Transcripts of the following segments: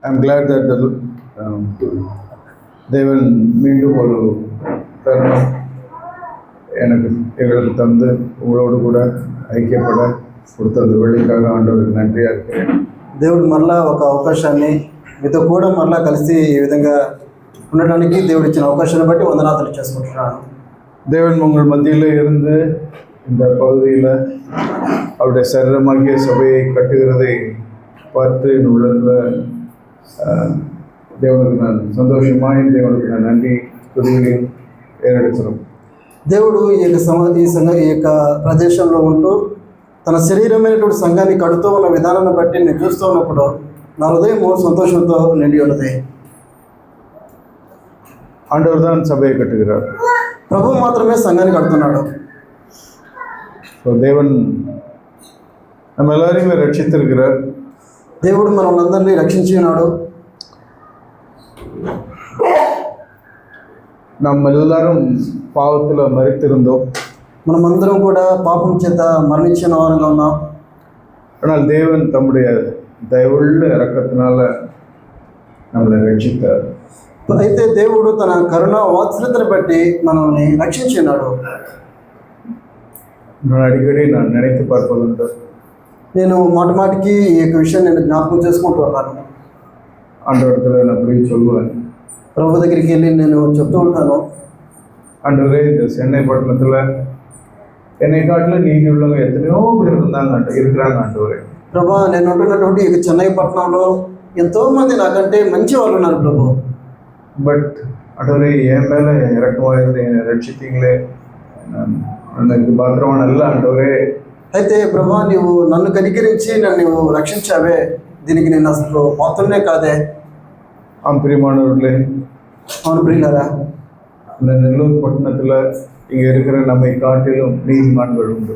I'm glad that தேவன் மீண்டும் ஒரு தருணம் எங்களுக்கு தந்து உங்களோடு கூட ஐக்கியப்பட கொடுத்த அந்த వెళ్లికాగా ఆండవరికి నన్றிగా இருக்கிறேன். దేవుడు మరలా ఒక అవకాశాన్ని మీతో కూడా మరలా కలిసి ఈ విధంగా ఉండడానికి దేవుడు ఇచ్చిన అవకాశాన్ని బట్టి వందనాలు చేసుకుంటున్నాను. தேவன் உங்கள் மத்தியில் இருந்து இந்த பகுதியில் அவருடைய சரீரமாகிய சபையை கட்டுகிறதை பார்த்து என் உள்ளத்தில் దేవునికి நான் సంతోషమాయి దేవునికి நான் நன்றி துதிகளையும் ఏరెడుతున్నాం. దేవుడు ఈ యొక్క ప్రదేశంలో ఉంటూ తన శరీరమైనటువంటి సంఘాన్ని కడుతూ ఉన్న విధానాన్ని బట్టి నేను చూస్తూ ఉన్నప్పుడు నా హృదయం సంతోషంతో నిండి ఉన్నది. ஆண்டவர் தான் சபையை கட்டுகிறார். ప్రభు మాత్రమే సంఘాన్ని కడుతున్నాడు. ஸோ தேவன் நம்ம எல்லாரையுமே ரட்சித்திருக்கிறார். దేవుడు మనల్ని రక్షించి ఉన్నాడు. நம்ம எல்லாரும் பாவத்தில் மரித்திருந்தோம். మనమందరం కూడా పాపం చేత మరణించిన వారంగా ఉన్నాం. ஆனால் தேவன் தம்முடைய దయవుள்ள இரக்கத்தினால நம்மளை ரட்சித்தார். అయితే దేవుడు తన కరుణ వాత్సల్యతను బట్టి మనల్ని రక్షించినాడు. అడిగడి நான் நினைத்து பார்ப்பதுண்டு. నేను మాటికి ఈ యొక్క విషయాన్ని నేను జ్ఞాపకం చేసుకుంటూ ఉన్నాను. ஆண்டவரத்தில் நான் போய் சொல்லுவேன். ప్రభు దగ్గరికి వెళ్ళి నేను చెప్తూ ఉంటాను, ஆண்டவரே இந்த சென்னை பட்டணத்தில் என்னை காட்டில் நீதி உள்ளவங்க எத்தனையோ பேர் இருக்கிறாங்க ஆண்டவரே. ప్రభా నేను ఉంటున్నటువంటి ఈ చెన్నై పట్టణంలో ఎంతోమంది నాకంటే మంచి వాళ్ళు ఉన్నారు ప్రభు. பட் ஆண்டவரே என் மேலே இறக்கமாக இருந்து என்னை ரட்சித்தீங்களே, எனக்கு பாத்திரமா நல்ல ஆண்டவரே. అయితే ప్రభా నీవు నన్ను కనికరించి నన్ను రక్షించావే, దీనికి నేను అసలు పాత్రనే కాదే. பிரியமானவர்களே, అవును ప్రియులారా, இந்த నెల్లూరు పట్టణத்தில் இங்கே இருக்கிற நம்மை காட்டிலும் நீதிமான்கள் உண்டு.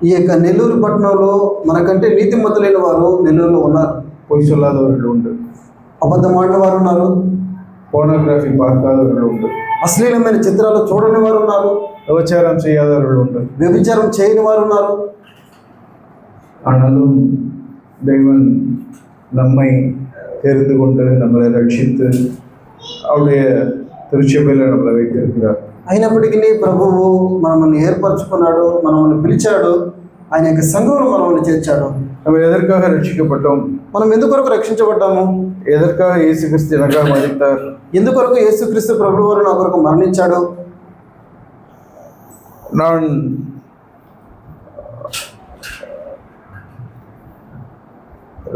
ఈ యొక్క నెల్లూరు పట్టణంలో మనకంటే నీతిమంతులైన వారు నెల్లూరులో ఉన్నారు. பொய் சொல்லாதவர்கள் உண்டு. అబద్ధం ఆడిన వారు ఉన్నారు. போனோகிராஃபி பார்க்காதவர்கள் உண்டு. అశ్లీలమైన చిత్రాలు చూడని వారు ఉన్నారు. விபச்சாரம் செய்யாதவர்கள் உண்டு. వ్యభిచారం చేయని వారు ఉన్నారు. ஆனாலும் தேவன் நம்மை தெரிந்து கொண்டு நம்மளை ரட்சித்து அவருடைய திருச்சபையில் நம்மளை வைத்திருக்கிறார். అయినప్పటికీ ప్రభువు మనల్ని ఏర్పరచుకున్నాడు, మనల్ని పిలిచాడు, ఆయన యొక్క సంఘంలో మనల్ని చేర్చాడు. நம்ம எதற்காக ரட்சிக்கப்பட்டோம்? మనం ఎందుకొరకు రక్షించబడ్డాము? எதற்காக இயேசு கிறிஸ்து எனக்காக மரித்தார்? ఎందుకొరకు యేసుక్రీస్తు ప్రభువు వారు నా కొరకు మరణించాడు? நான்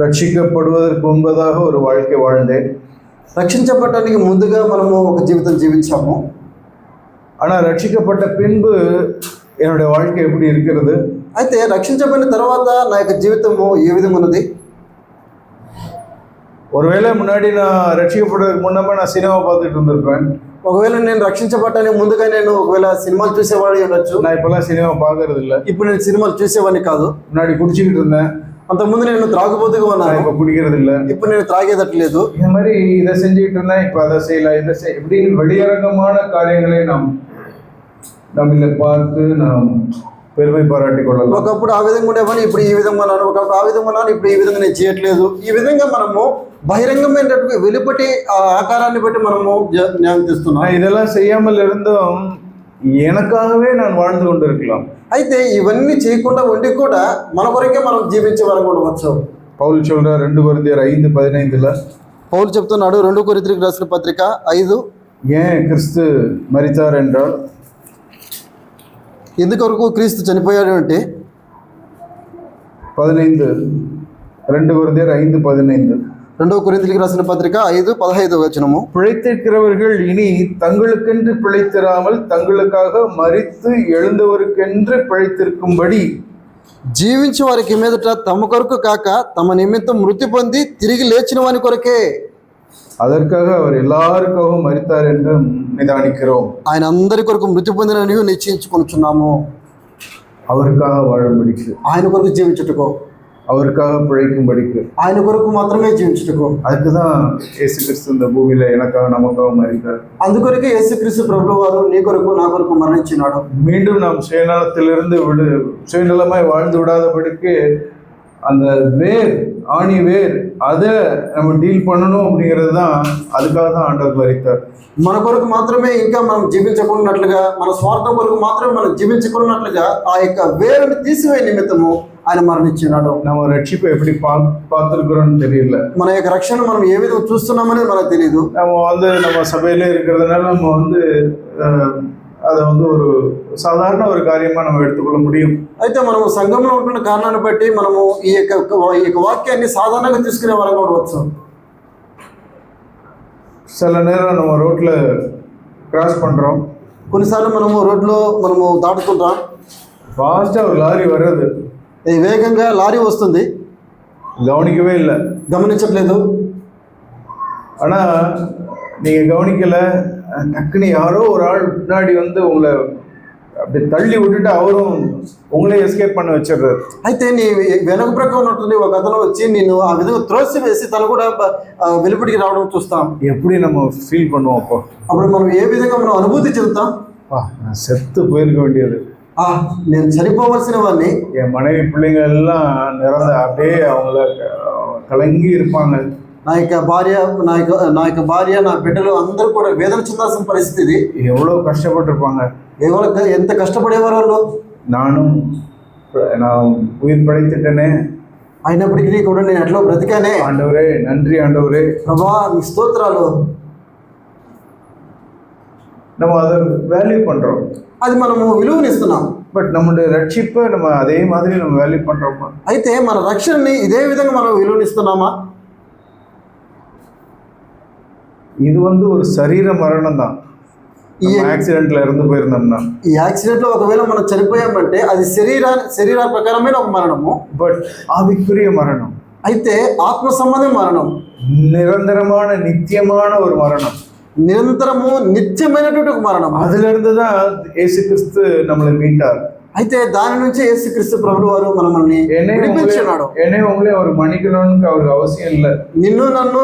ரட்சிக்கப்படுவதற்கு முன்பதாக ஒரு வாழ்க்கை வாழ்ந்தேன். రక్షించబడటానికి ముందుగా మనము ఒక జీవితం జీవించాము. ஆனால் ரட்சிக்கப்பட்ட பின்பு என்னுடைய வாழ்க்கை எப்படி இருக்கிறது? అయితే రక్షించబడిన తర్వాత నా యొక్క జీవితము ఏ విధంగా ఉన్నది? ஒருவேளை முன்னாடி நான் ரட்சிக்கப்படுறதுக்கு முன்னமே நான் சினிமா பார்த்துட்டு இருந்திருப்பேன். ఒకవేళ నేను రక్షించబడటానికి ముందుగా నేను ఒకవేళ సినిమాలు చూసేవాడు ఉండొచ్చు. நான் இப்பெல்லாம் சினிமா பார்க்கறது இல்லை. ఇప్పుడు నేను సినిమాలు చూసేవాడిని కాదు. முன்னாடி குடிச்சிக்கிட்டு இருந்தேன். అంతకుముందు నేను త్రాగుబోతుగా ఉన్నాను. இப்போ குடிக்கிறது இல்லை. ఇప్పుడు నేను త్రాగేదట్లేదు. இந்த மாதிரி இதை செஞ்சுக்கிட்டு இருந்தேன், இப்போ அதை செய்யலாம், இதை இப்படின்னு வெளியரங்கமான காரியங்களை நம்மள பார்த்து நாம் பெருமை பாராட்டி కొడాలి. ఒకప్పుడు ఆ విధంగా ఉండేవాడిని, ఇప్పుడు ఈ విధంగా ఉన్నాను. ఒకప్పుడు ఆ విధంగా ఉన్నాను, ఇప్పుడు ఈ విధంగా నేను చేయట్లేదు. ఈ విధంగా మనము బహిరంగమైనటువంటి వెలుపటి ఆకారాన్ని బట్టి మనము జ్ఞానం తీస్తున్నాం. இதெல்லாம் செய்யாமல் இருந்தும் எனக்காகவே நான் வாழ்ந்து கொண்டிருக்கலாம். అయితే ఇవన్నీ చేయకుండా ఉండి కూడా మన కొరకే మనం జీవించే వారం కూడా వచ్చు. పౌలు சொல்றார் 2 కొరింథీయులు 5:15 పౌలు చెప్తున్నాడు 2 కొరింథీయులకు రాసిన పత్రిక 5 ஏன் கிறிஸ்து மரித்தார் என்றால், ఎందుకొరకు క్రీస్తు చనిపోయాడు అంటే 15 2 కొరింథీయులు 5:15 2 కొరింథీయులకు రాసిన పత్రిక 5:15 వచనము, பிழைத்திருக்கிறவர்கள் இனி தங்களுக்கென்று பிழைத்திராமல் தங்களுக்காக மரித்து எழுந்தவருக்கென்று பிழைத்திருக்கும்படி జీవించే వారికి మీదట తమ కొరకు కాక తమ నిమిత్తం మృతి పొంది తిరిగి లేచిన వాని కొరకే, அதற்காக அவர் எல்லாருக்காகவும் மரித்தார் என்று நிதானிக்கிறோம். ఆయన అందరి కొరకు మృతి పొందినని నిశ్చయించుకుంటున్నాము. அவருக்காக வாழும்படிக்கு, ఆయన కొరకు జీవించుటకు, அவருக்காக பிழைக்கும்படிக்கு, ఆయన కొరకు మాత్రమే జీవించుటకు. அதுக்கு தான் இயேசு கிறிஸ்து இந்த பூமியில எனக்காக நமக்காக மரித்தார். అందుకొరకే యేసుక్రీస్తు ప్రభువు వారు నీ కొరకు నా కొరకు మరణించినాడు. மீண்டும் நாம் சுயநலத்திலிருந்து சுயநலமாய் வாழ்ந்து விடாதபடிக்கு அந்த வேர் ஆணிவேர், அதை நம்ம டீல் பண்ணணும் அப்படிங்கிறது தான், அதுக்காக தான் ஆண்டவர் மரித்தார். మన కొరకు మాత్రమే ఇంకా మనం జీవించకున్నట్లుగా, మన స్వార్థం కొరకు మాత్రమే మనం జీవించుకున్నట్లుగా ఆ యొక్క వేరుని తీసివేయ నిమిత్తము ఆయన మరణించినాడు. நம்ம ரட்சிப்பை எப்படி பார்த்துருக்குறோம்னு தெரியல. మన యొక్క రక్షణ మనం ఏ విధంగా చూస్తున్నామనేది మనకు తెలియదు. நம்ம சபையில இருக்கிறதுனால நம்ம அதை ஒரு సాధారణ ஒரு காரியமா நம்ம எடுத்துக்கொள்ள முடியும். అయితే మనము సంఘంలో ఉంటున్న కారణాన్ని బట్టి మనము ఈ యొక్క వాక్యాన్ని సాధారణంగా తీసుకునే వారంగా ఉండవచ్చు. சில நேரம் நம்ம ரோட்ல கிராஸ் பண்றோம், కొన్నిసార్లు మనము దాటుతుంటాం, ஃபாஸ்டா ஒரு லாரி வர்றது, వేగంగా లారీ వస్తుంది, கவனிக்கவே இல்லை, గమనించట్లేదు. ஆனா நீங்க கவனிக்கல, டக்குன்னு யாரோ ஒரு ஆள் முன்னாடி உங்களை அப்படி தள்ளி விட்டுட்டு அவரும் உங்களே எஸ்கேப் பண்ண வச்சிடுறாரு. అయితే నీ వెనక ప్రక్క ఉన్నటువంటి ఒక అతను వచ్చి నేను ఆ విధంగా త్రోసి వేసి తను కూడా వెలుపడికి రావడం చూస్తాం. எப்படி நம்ம ఫీల్ பண்ணுவோம்? అప్పుడు మనం ఏ విధంగా మనం అనుభూతి చెందుతాం? நான் செத்து போயிருக்க வேண்டியது, నేను చనిపోవలసిన వాడిని, என் மனைவி பிள்ளைங்க எல்லாம் நிறந்த அப்படியே அவங்கள கலங்கி இருப்பாங்க, నా యొక్క భార్య నా బిడ్డలు అందరూ కూడా వేదన చెందాల్సిన పరిస్థితి. எவ்வளோ கஷ்டப்பட்டிருப்பாங்க, ఎంత కష్టపడేవారు వాళ్ళు. நான் உயிர் படைத்துட்டேனே, అయినప్పటికీ కూడా నేను ఎట్లా బ్రతికానే. ஆண்டவரே நன்றி, ஆண்டவரே ప్రభా నీ స్తోత్రాలు. நம்ம அதை வேல்யூ பண்றோம், అది మనము విలువనిస్తున్నాం. பட் நம்மளுடைய ரட்சிப்பை நம்ம அதே மாதிரி நம்ம வேல்யூ பண்றோமா? అయితే మన రక్షణని ఇదే విధంగా మనం విలువనిస్తున్నామా? இது ஒரு சரீர மரணம் தான். ఈ యాక్సిడెంట్లో ఇருந்து పోయిందన్నా, ఈ యాక్సిడెంట్లో ఒకవేళ మనం చనిపోయామంటే అది శరీర ప్రకారమైన ఒక మరణము, బట్ ఆవికుரிய మరణం, అయితే ఆత్మ సంబంధం మరణం, నిరంతరమైన నిత్యమైన ఒక మరణం, నిరంతరము నిత్యమైనటువంటి ఒక మరణం. அதுல இருந்து தான் இயேசு கிறிஸ்து நம்மளை மீட்டார். అయితే దాని నుంచి యేసుక్రీస్తు ప్రభువు వారు మనల్ని విడిపించాడు. உங்களே ஒரு மன்னிக்கணும்னு அவருக்கு அவசியம் இல்லை, నిన్ను నన్ను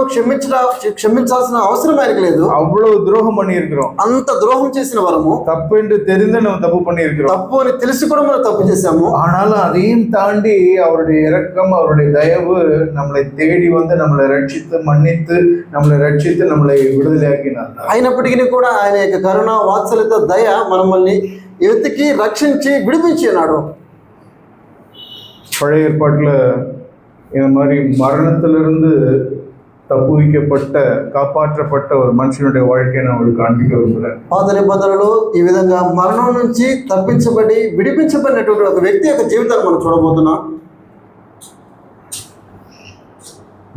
క్షమించాల్సిన అవసరం ఆయనకు లేదు. அவ்வளவு துரோகம் பண்ணி இருக்கிறோம், అంత ద్రోహం చేసిన వరము, தப்பு என்று தெரிந்து நம்ம தப்பு பண்ணி இருக்கிறோம், తప్పు అని తెలిసి కూడా మనం తప్పు చేశాము. ஆனாலும் அதையும் தாண்டி அவருடைய இரக்கம், அவருடைய தயவு நம்மளை தேடி நம்மளை ரட்சித்து மன்னித்து நம்மளை விடுதலையாக்கினார். అయినప్పటికీ కూడా ఆయన యొక్క కరుణ, వాత్సల్యత, దయ మనల్ని ఎత్తికి రక్షించి విడిపించినాడు. பழைய ஏற்பாட்டில் இந்த மாதிரி மரணத்திலிருந்து தப்புவிக்கப்பட்ட காப்பாற்றப்பட்ட ஒரு மனுஷனுடைய வாழ்க்கையை நான் உங்களுக்கு காண்பிக்க விரும்புகிறேன். పాత నిబంధనలో ఈ విధంగా మరణం నుంచి తప్పించబడి విడిపించబడినటువంటి ఒక వ్యక్తి యొక్క జీవితాన్ని మనం చూడబోతున్నాం.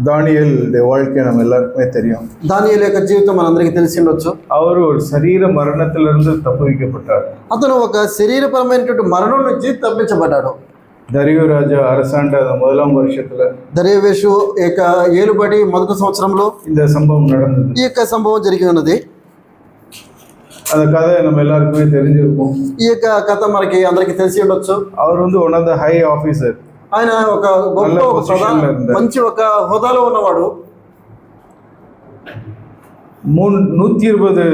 தானியேல் வாழ்க்கை நம்ம எல்லாருக்குமே தெரியும். దానియేలు యొక్క జీవితం మనందరికీ తెలిసి ఉండొచ్చు. அவர் ஒரு சரீர மரணத்திலிருந்து தப்புவிக்கப்பட்டார். అతను ఒక శరీరపరమైనటువంటి మరణం నుంచి తప్పించబడ్డాడు. దరియు రాజా அரசாண்ட முதலாம் வருஷத்துல, దర్యావేషు యొక్క ఏలుబడి మొదటి సంవత్సరంలో இந்த சம்பவம் நடந்தது. ఈ యొక్క సంభవం జరిగి ఉన్నది. அந்த கதை நம்ம எல்லாருக்குமே தெரிஞ்சிருக்கும். ఈ యొక్క కథ మనకి అందరికీ తెలిసి ఉండొచ్చు. அவர் one of the high officer, ఆయన ఒక గొప్ప మంచి ఒక హోదాలో ఉన్నవాడు. 120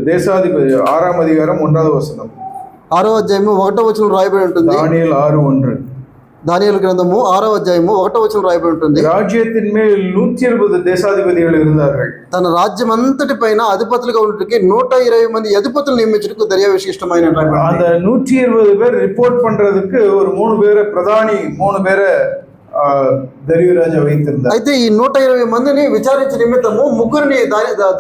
దేశాధిపతి, 6వ అధికారం 1వ వచనం, 6వ అధ్యాయము 1వ వచనం రాయబడి ఉంటుంది. దానియేలు 6:1, దానియేలు గ్రంథము 6వ అధ్యాయము 1వ వచనం రాయబడి ఉంటుంది. రాజ్యத்தின் மேல் 120 దేశాధిపతిகள் இருந்தார்கள். తన రాజ్యం అంతటి పైన అధిపతులుగా ఉండడానికి 120 మంది అధిపతులు నియమించడానికి దర్యావేషు ఇష్టమైన அந்த 120 பேர் ரிப்போர்ட் பண்றதுக்கு ஒரு 3 பேரை பிரதானி 3 பேரை దరియు రాజా వైத்திருந்தார். అయితే ఈ 120 మందిని విచారించే నిమిత్తము ముగ్గురిని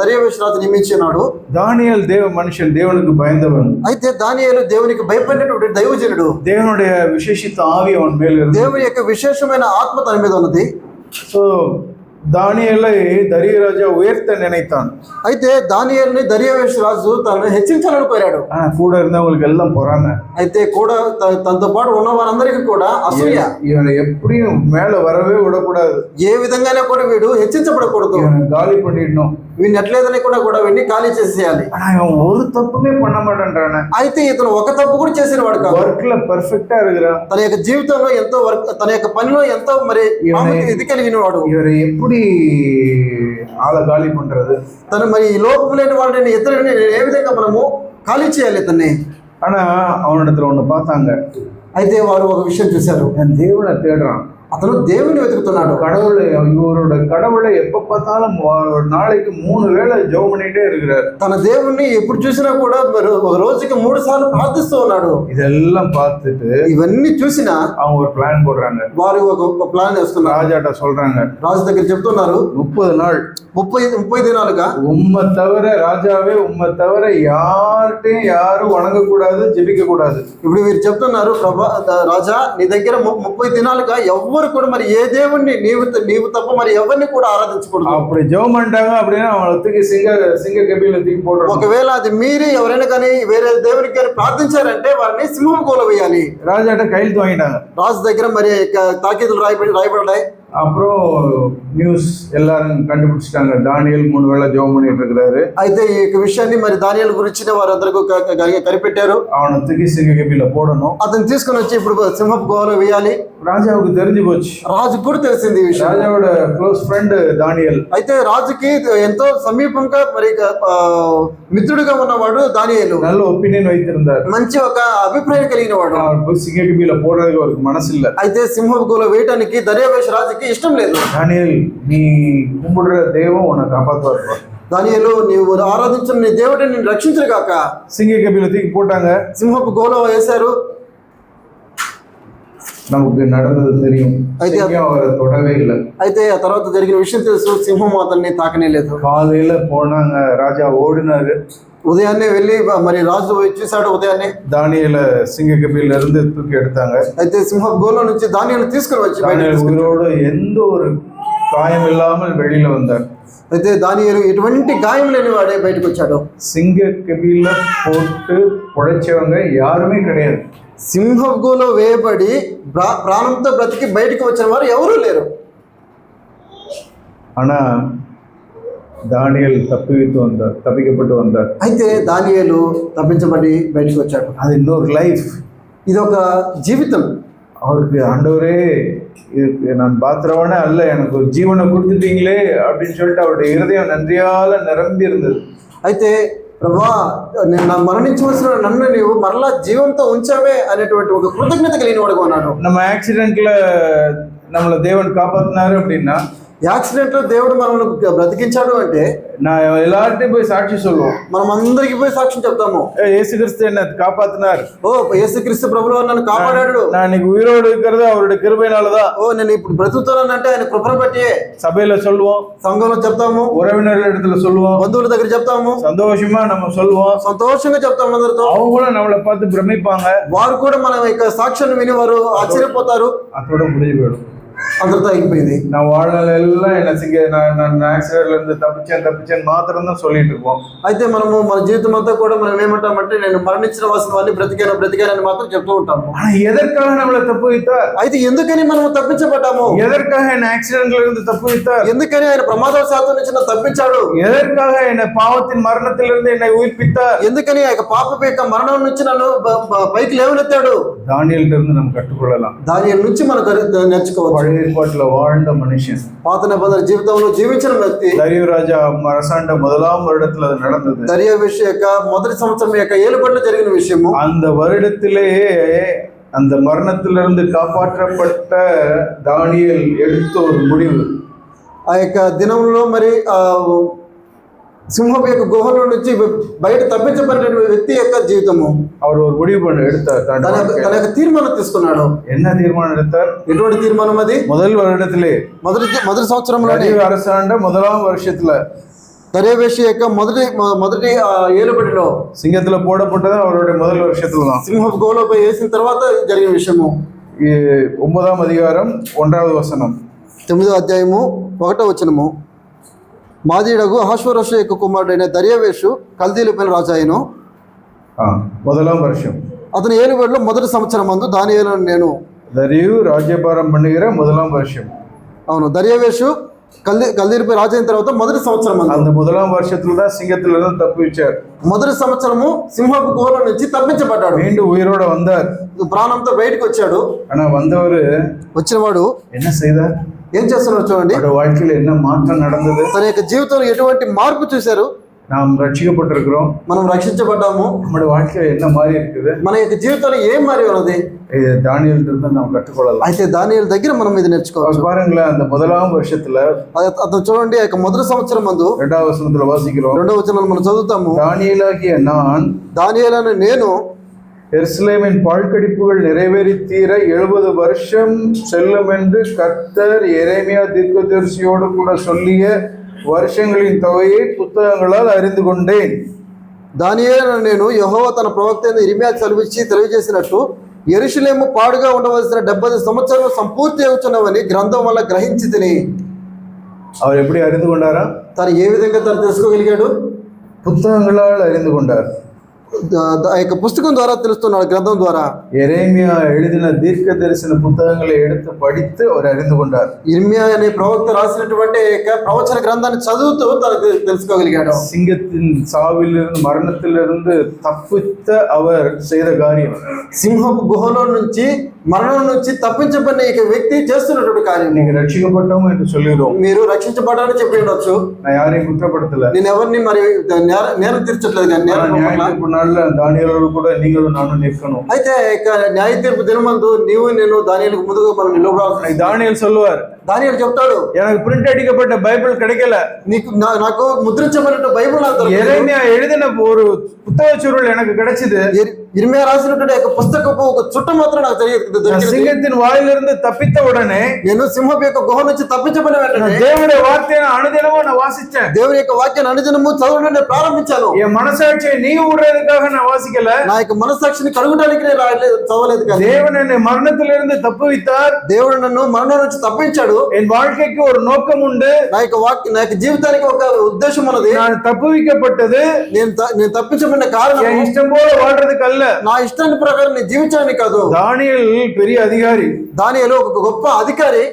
దర్యావేషు రాజు నియమించినాడు. దానియేల్ మనుషులు దేవునికి பயந்தவன். అయితే దానియేలు దేవునికి భయపడినటువంటి దైవజనుడు. దేవునుடைய విశేషిత ఆవి அவன் மேல் இருந்தது. దేవుని యొక్క విశేషమైన ఆత్మ తన మీద ఉన్నది. సో దానియేலை దరియు రాజా ఉయర్త నిனைத்தான். అయితే దానియేలుని దర్యావేషు రాజు తను హెచ్చించాలని కోరాడు. కూడా இருந்தவங்களுக்கு எல்லாம் பொறாமை. అయితే కూడా తనతో పాటు ఉన్న వారందరికీ కూడా అసూయ. இவனை எப்படியும் மேல வரவே விடக்கூடாது, ఏ విధంగానే కూడా వీడు హెచ్చించబడకూడదు, காலி பண்ணிடணும், వీడిని ఎట్లేదని కూడా వీడిని ఖాళీ చేసేయాలి. ஒரு తప్పుமே பண்ண மாட்டேன்றானே. అయితే ఇతను ఒక తప్పు కూడా చేసిన వాడు కాదు. వర్క్లో పర్ఫెక్టా இருக்கிறான், తన యొక్క జీవితంలో ఎంతో వర్క్, తన యొక్క పనిలో ఎంతో మరి ఇది కలిగిన వాడు. ఇవరు எப்படி ஆளை காலி பண்றது, తను మరి ఈ లోపం లేని వాడిని ఇతరుని ఏ విధంగా మనము ఖాళీ చేయాలి ఇతన్ని. ஆனா அவனிடத்துல ஒண்ணு பார்த்தாங்க. అయితే వారు ఒక విషయం చూశారు, దేవుని தேடுறான், అతను దేవుని వెతుకుతున్నాడు. கடவுளை இவரோட கடவுளை எப்ப பார்த்தாலும் ஒரு நாளைக்கு 3 வேளை ஜெபம் பண்ணிட்டே இருக்கிறார். తన దేవుణ్ణి ఎప్పుడు చూసినా కూడా ఒక రోజుకి 3 సార్లు ప్రార్థిస్తూ ఉన్నాడు. இதெல்லாம் பார்த்துட்டு ఇవన్నీ చూసినా அவங்க ஒரு பிளான் போடுறாங்க. వారు ఒక ప్లాన్ చేస్తున్నారు. ராஜாட்ட சொல்றாங்க, రాజు దగ్గర చెప్తున్నారు 30 நாள் 30 దినాలుగా உம்மை தவிர ராஜாவே உம்மை தவிர யார்கிட்டையும் யாரும் வணங்க கூடாது, ஜெபிக்க கூடாது. ఇప్పుడు వీరు చెప్తున్నారు, రాజా నీ దగ్గర 30 దినాలుగా ఎవ్వరు కూడా మరి ఏ దేవుణ్ణి నీవు తప్ప మరి ఎవరిని కూడా ఆరాధించకూడదు. அப்படி ஜெபம் பண்ணிட்டாங்க அப்படின்னா அவங்களை தூக்கி சிங்க கபில தூக்கி போடுறாங்க. ఒకవేళ అది మీరి ఎవరైనా కానీ వేరే దేవునికి కానీ ప్రార్థించారంటే వారిని సింహం కూల వేయాలి. ராஜாட்ட கையெழுத்து வாங்கிட்டாங்க. రాజు దగ్గర మరి తాకీదులు రాయబడ్డాయి. அப்புறம் நியூஸ் எல்லாரும் கண்டுபிடிச்சிட்டாங்க, தானியேல் 3 வேளை ஜெபம் பண்ணிட்டு இருக்கிறாரு. అయితే ఈ విషయాన్ని మరి దానియేలు గురించి వారందరికీ కనిపెట్టారు. அவனை தூக்கி சிங்க கபில போடணும். అతను తీసుకుని వచ్చి ఇప్పుడు సింహపు గోల వేయాలి. ராஜாவுக்கு தெரிஞ்சு போச்சு. రాజు కూడా తెలిసింది ఈ విషయం. రాజాவோட క్లోజ్ ఫ్రెండ్ దానియేల్. అయితే రాజుకి ఎంతో సమీపంగా మరి మిత్రుడిగా ఉన్నవాడు దానియేలు. நல்ல ఒపీనియన్ வைத்திருந்தார். మంచి ఒక అభిప్రాయం కలిగిన వాడు. சிங்க கபில போடுறதுக்கு அவருக்கு மனசு இல்ல. అయితే సింహపు గోల వేయడానికి దర్యావేషు రాజుకి ఇష్టం లేదు. దానియేల్ నీ కుమ్ముడుற దేవం உன்னை காப்பாத்துவார். దానియేలు నీవు ఆరాధించిన నీ దేవుడే నిన్ను రక్షించరు కాక. సింగ కబిల தூக்கி போட்டாங்க. సింహపు గోల వేశారు. நமக்கு நடந்தது தெரியும். அவரை தொடவே இல்லை. అయితే ఆ తర్వాత జరిగిన విషయం తెలుసు, సింహం అతన్ని తాకనే లేదు. కాலையில పోనాங்க, రాజా ఓడినారు. ఉదయాన్నే వెళ్ళి మరి రాజు చూశాడు. ఉదయాన్నే దానియేల సింగ కబిల இருந்து தூக்கி எடுத்தாங்க. అయితే సింహపు గోల నుంచి దానియేలు తీసుకుని వచ్చి உயிரோடு எந்த ஒரு காயம் இல்லாமல் வெளியில வந்தார். అయితే దానియేలు ఎటువంటి గాయం లేని వాడే బయటకు వచ్చాడు. సింగ కబిల போட்டு பொழைச்சவங்க யாருமே கிடையாது. సింహపు గోల వేయబడి ప్రాణంతో బ్రతికి బయటకు వచ్చిన వారు ఎవరూ లేరు. ஆனா దానియేల్ తప్పిக்கப்பட்டு வந்தார். అయితే దానియేలు తప్పించబడి బయటకు వచ్చాడు. அது இன்னொரு லைஃப். ఇది ఒక జీవితం. அவருக்கு ஆண்டவரே இதுக்கு நான் பாத்திரவனே அல்ல, எனக்கு ஒரு ஜீவனை கொடுத்துட்டீங்களே அப்படின்னு சொல்லிட்டு அவருடைய இருதயம் நன்றியால நிரம்பி இருந்தது. అయితే ప్రభా నేను మరణించవలసిన నన్ను నీవు మరలా జీవంతో ఉంచావే అనేటువంటి ఒక కృతజ్ఞత కలిగిన వాడుగా ఉన్నాడు. நம்ம ஆக்சிடென்ட்ல நம்மளை தேவன் காப்பாத்தினாரு அப்படின்னா, యాక్సిడెంట్ లో దేవుడు మనల్ని బ్రతికించాడు అంటే நான் எல்லார்ட்டையும் போய் சாட்சி சொல்லுவோம். మనం అందరికి పోయి సాక్ష్యం చెప్తాము. இயேசு கிறிஸ்து என்ன காப்பாத்தினார். ఓ యేసుక్రీస్తు ప్రభువు నన్ను కాపాడాడు. நான் இன்னைக்கு உயிரோடு இருக்கிறது அவருடைய கிருபையினாலதான். ఓ నేను ఇప్పుడు బ్రతుకుతానంటే ఆయన కృపను బట్టి. சபையில சொல்லுவோம், సంఘంలో చెప్తాము, உறவினர்கள் இடத்துல சொல்லுவோம், బంధువుల దగ్గర చెప్తాము, சந்தோஷமா நம்ம சொல்லுவோம், సంతోషంగా చెప్తాము అందరితో. அவங்களும் நம்மளை பார்த்து பிரமிப்பாங்க. వారు కూడా మన యొక్క సాక్ష్యాన్ని విని వారు ఆశ్చర్యపోతారు. அதோட முடிஞ்சு போயிடும். అందరితో అయిపోయింది. நான் வாழ்நாள் எல்லாம் என்ன நான் ஆக்சிடென்ட்ல இருந்து தப்பிச்சேன் மாத்திரம் தான் சொல்லிட்டு இருப்போம். అయితే మనము మన జీవితం అంతా కూడా మనం ఏమంటామంటే నేను మరణించిన వాస్తవాన్ని బ్రతికానని మాత్రం చెప్తూ ఉంటాము. எதற்காக நம்மளை தப்பு வைத்தார்? అయితే ఎందుకని మనం తప్పించబడ్డాము? எதற்காக என்ன ஆக்சிடென்ட்ல இருந்து தப்பு வைத்தார்? ఎందుకని ఆయన ప్రమాదవశాత్తు నుంచి నన్ను తప్పించాడు? எதற்காக என்ன பாவத்தின் மரணத்திலிருந்து என்னை உயிர்ப்பித்தார்? ఎందుకని ఆ పాపపు యొక్క మరణం నుంచి నన్ను పైకి లేవనెత్తాడు? தானியேல்ட்ட இருந்து நம்ம கற்றுக்கொள்ளலாம். దానియేలు నుంచి మనకు నేర్చుకోవచ్చు. பழைய ஏற்பாட்டுல வாழ்ந்த மனுஷன், పాత నిబంధన జీవితంలో జీవించిన వ్యక్తి. దరియు రాజా அரசாண்ட 1ஆம் வருடத்துல அது நடந்தது. దర్యావేషు యొక్క మొదటి సంవత్సరం యొక్క ఏలుబడిలో జరిగిన విషయము. அந்த வருடத்திலேயே அந்த மரணத்திலிருந்து காப்பாற்றப்பட்ட தானியேல் எடுத்த ஒரு முடிவு. ఆ యొక్క దినంలో మరి సింహం యొక్క గుహలో నుంచి బయట తప్పించబడిన వ్యక్తి యొక్క జీవితము. அவர் ஒரு முடிவு எடுத்தார். తన యొక్క తీర్మానం తీసుకున్నాడు. என்ன தீர்மானம் எடுத்தார்? ఎటువంటి తీర్మానం అది? முதல் வருடத்திலே, మొదటి సంవత్సరంలో அரசாண்ட 1ஆம் வருஷத்துல దర్యావేషు యొక్క మొదటి ఏలుబడిలో సింగத்துல పోడపట్టது அவருடைய முதல் வருஷத்துல தான். సింహపు గోలోపై వేసిన తర్వాత జరిగిన విషయము. 9ஆம் அதிகாரம் 1வது వచనం. 9వ అధ్యాయము 1వ వచనము. మాదీయుడగు అహష్వేరోషు యొక్క కుమారుడైన దర్యావేషు కల్దీయులపైన రాజు అయ్యెను. 1ஆம் வருஷம். అతని ఏలుబడిలో మొదటి సంవత్సరం మందు దానియేలు నేను. దరియు రాజ్యభారం பண்ணுகிற 1ஆம் வருஷம். అవును, దర్యావేషు కల్దీయులపై రాజు అయిన తర్వాత మొదటి సంవత్సరం మందు. அந்த 1ஆம் வருஷத்துல தான் சிங்கத்துல இருந்து தப்பிச்சார். మొదటి సంవత్సరము సింహపు గుహల నుంచి తప్పించబడ్డాడు. மீண்டும் உயிரோட வந்தார். ప్రాణంతో బయటకు వచ్చాడు. ஆனா வந்தவர் వచ్చినవాడు என்ன செய்தார்? ఏం చేస్తున్నాడు చూడండి. வாழ்க்கையில என்ன மாற்றம் நடந்தது? తన యొక్క జీవితంలో ఎటువంటి మార్పు చూశారు? நாம் ரட்சிக்கப்பட்டிருக்கிறோம். మనం రక్షించబడ్డాము. நம்முடைய வாழ்க்கையில என்ன மாதிரி இருக்குது? మన యొక్క జీవితంలో ఏం మారి ఉన్నది? இது தானியேல் இருந்து நாம் கற்றுக்கொள்ளலாம். అయితే దానియేలు దగ్గర మనం ఇది నేర్చుకోవచ్చు. பாருங்களேன், அந்த முதலாம் வருஷத்துல అతను చూడండి, ఆ యొక్క మొదటి సంవత్సరం మందు 2వ వచనంలో వాసిக்கிறோம். 2వ వచనంలో మనం చదువుతాము, தானியேலாகிய நான் దానియేలను నేను எருசலேமின் பாழ்கடிப்புகள் நிறைவேறி தீர 70 வருஷம் செல்லும் என்று கர்த்தர் எரேமியா தீர்க்கதரிசியோடு கூட சொல்லிய வருஷங்களின் தொகையை புத்தகங்களால் அறிந்து கொண்டேன். దానియేలను నేను యెహోవా తన ప్రవక్త అయిన ఇర్మియాకు సెలవిచ్చి తెలియజేసినట్టు యెరూషలేము పాడుగా ఉండవలసిన 70 సంవత్సరాలు సంపూర్తి అవుతున్నవని గ్రంథం వల్ల గ్రహించి తిని. அவர் எப்படி அறிந்து கொண்டாரா? తను ఏ విధంగా తను తెలుసుకోగలిగాడు? புத்தகங்களால் அறிந்து கொண்டார். ఆ యొక్క పుస్తకం ద్వారా తెలుస్తున్నాడు, గ్రంథం ద్వారా. எரேமியா எழுதின தீர்க்க தரிசன புத்தகங்களை எடுத்து படித்து அவர் அறிந்து கொண்டார். ఇర్మియా అనే ప్రవక్త రాసినటువంటి యొక్క ప్రవచన గ్రంథాన్ని చదువుతూ తనకు తెలుసుకోగలిగాడు. சிங்கத்தின் சாவிலிருந்து மரணத்திலிருந்து தப்பித்த அவர் செய்த காரியம், సింహపు గుహలో నుంచి మరణం నుంచి తప్పించబడిన ఈ వ్యక్తి చేస్తున్నటువంటి కార్యం. நீங்க ரட்சிக்கப்பட்டோம் என்று சொல்லுகிறோம். మీరు రక్షించబడాలని చెప్పి ఉండొచ్చు. நான் யாரையும் குற்றப்படுத்தல. నేను ఎవరిని మరి నేరం తీర్చట్లేదు, కానీ நாள்ல தானியேலோடு கூட நீங்களும் நானும் நிற்கணும். అయితే ఇక న్యాయ తీర్పు దినమందు నీవు నేను దానియేలుకు ముందుగా మనం నిలబడాలి. தானியேல் சொல்லுவார், దానియేలు చెప్తాడు, எனக்கு பிரிண்ட் அடிக்கப்பட்ட பைபிள் கிடைக்கல, నాకు ముద్రించబడిన బైబిల్ నాకు దొరకలేదు. எரேமியா எழுதின ஒரு புத்தக சுருள் எனக்கு கிடைச்சது. ఇర్మియా రాసినటువంటి యొక్క పుస్తకపు ఒక చుట్ట మాత్రం నాకు తెలియదు. சிங்கத்தின் வாயிலிருந்து தப்பித்த உடனே, నేను సింహపు యొక్క గుహ నుంచి తప్పించబడిన వెంటనే தேவனுடைய வார்த்தையை అనుదినமும் நான் வாசிச்சேன். దేవుని యొక్క వాక్యాన్ని అనుదినము చదవడం నేను ప్రారంభించాను. என் மனசாட்சியை நீ விடுறதுக்காக நான் வாசிக்கல, నా యొక్క మనస్సాక్షిని కడుగడానికి నేను చదవలేదు. కానీ தேவன் என்னை மரணத்திலிருந்து தப்புவித்தார். దేవుడు నన్ను మరణం నుంచి తప్పించాడు. என் வாழ்க்கைக்கு ஒரு நோக்கம் உண்டு. నా యొక్క జీవితానికి ఒక ఉద్దేశం ఉన్నది. நான் తప్పుவிக்கப்பட்டது నేను తప్పించబడిన కారణం என் இஷ்டம் போல வாழ்றதுக்கு அல்ல, నా ఇష్టాన్ని ప్రకారం నేను జీవించడానికి కాదు. தானியேல் பெரிய அதிகாரி, దానియేలు ఒక గొప్ప అధికారి.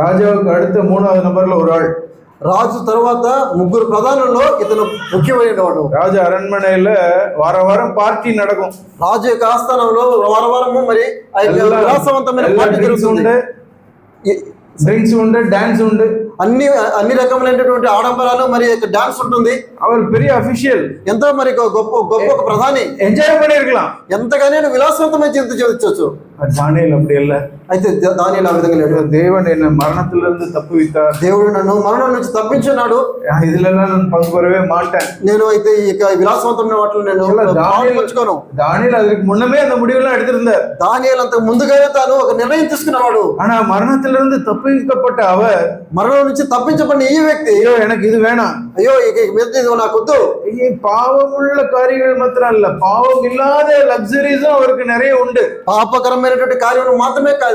ராஜாவுக்கு அடுத்த 3வது நம்பர்ல ஒரு ஆள். రాజు తర్వాత ముగ్గురు ప్రధానుల్లో ఇతను ముఖ్యమైన వాడు. ராஜா அரண்மனையில వారం పార్టీ நடக்கும். రాజు యొక్క ఆస్థానంలో వారము మరి ఆ యొక్క విలాసవంతమైన పార్టీ జరుగుతుంది. డ్రింక్స్ ఉండు, డాన్స్ ఉండు, అన్ని రకములైనటువంటి ఆడంబరాలు మరి డాన్స్ ఉంటుంది. அவர் பெரிய అఫీషియల్, ఎంతో మరి గొప్ప ఒక ప్రధాని. ఎంజాయ్ பண்ணிருக்கலாம், ఎంతగానో విలాసవంతమైన జీవితం జీవించవచ్చు. தானியேல் அப்படி இல்ல. అయితే దానియేలు ఆ విధంగా లేడు. தேவன் என்ன மரணத்திலிருந்து தப்புவித்தார். దేవుడు నన్ను మరణం నుంచి తప్పించున్నాడు. இதுலலாம் நான் பங்கு பெறவே மாட்டேன். నేను అయితే ఈ విలాసవంతమైన వాటిలో నేను పాల్పంచుకోను. தானியேல் அதுக்கு முன்னமே அந்த முடிவெல்லாம் எடுத்திருந்தார். దానియేలు అంత ముందుగానే తాను ఒక నిర్ణయం తీసుకున్నవాడు. ஆனா மரணத்திலிருந்து தப்புவிக்கப்பட்ட அவர், మరణం నుంచి తప్పించబడిన ఈ వ్యక్తి, ஐயோ எனக்கு இது வேணாம், అయ్యో ఇక మీద నాకు వద్దు. பாவமுள்ள காரியங்கள் மாத்திரம் இல்ல, பாவம் இல்லாத லக்ஸரிஸும் அவருக்கு நிறைய உண்டு. పాపకరమైనటువంటి కార్యం మాత్రమే కాదు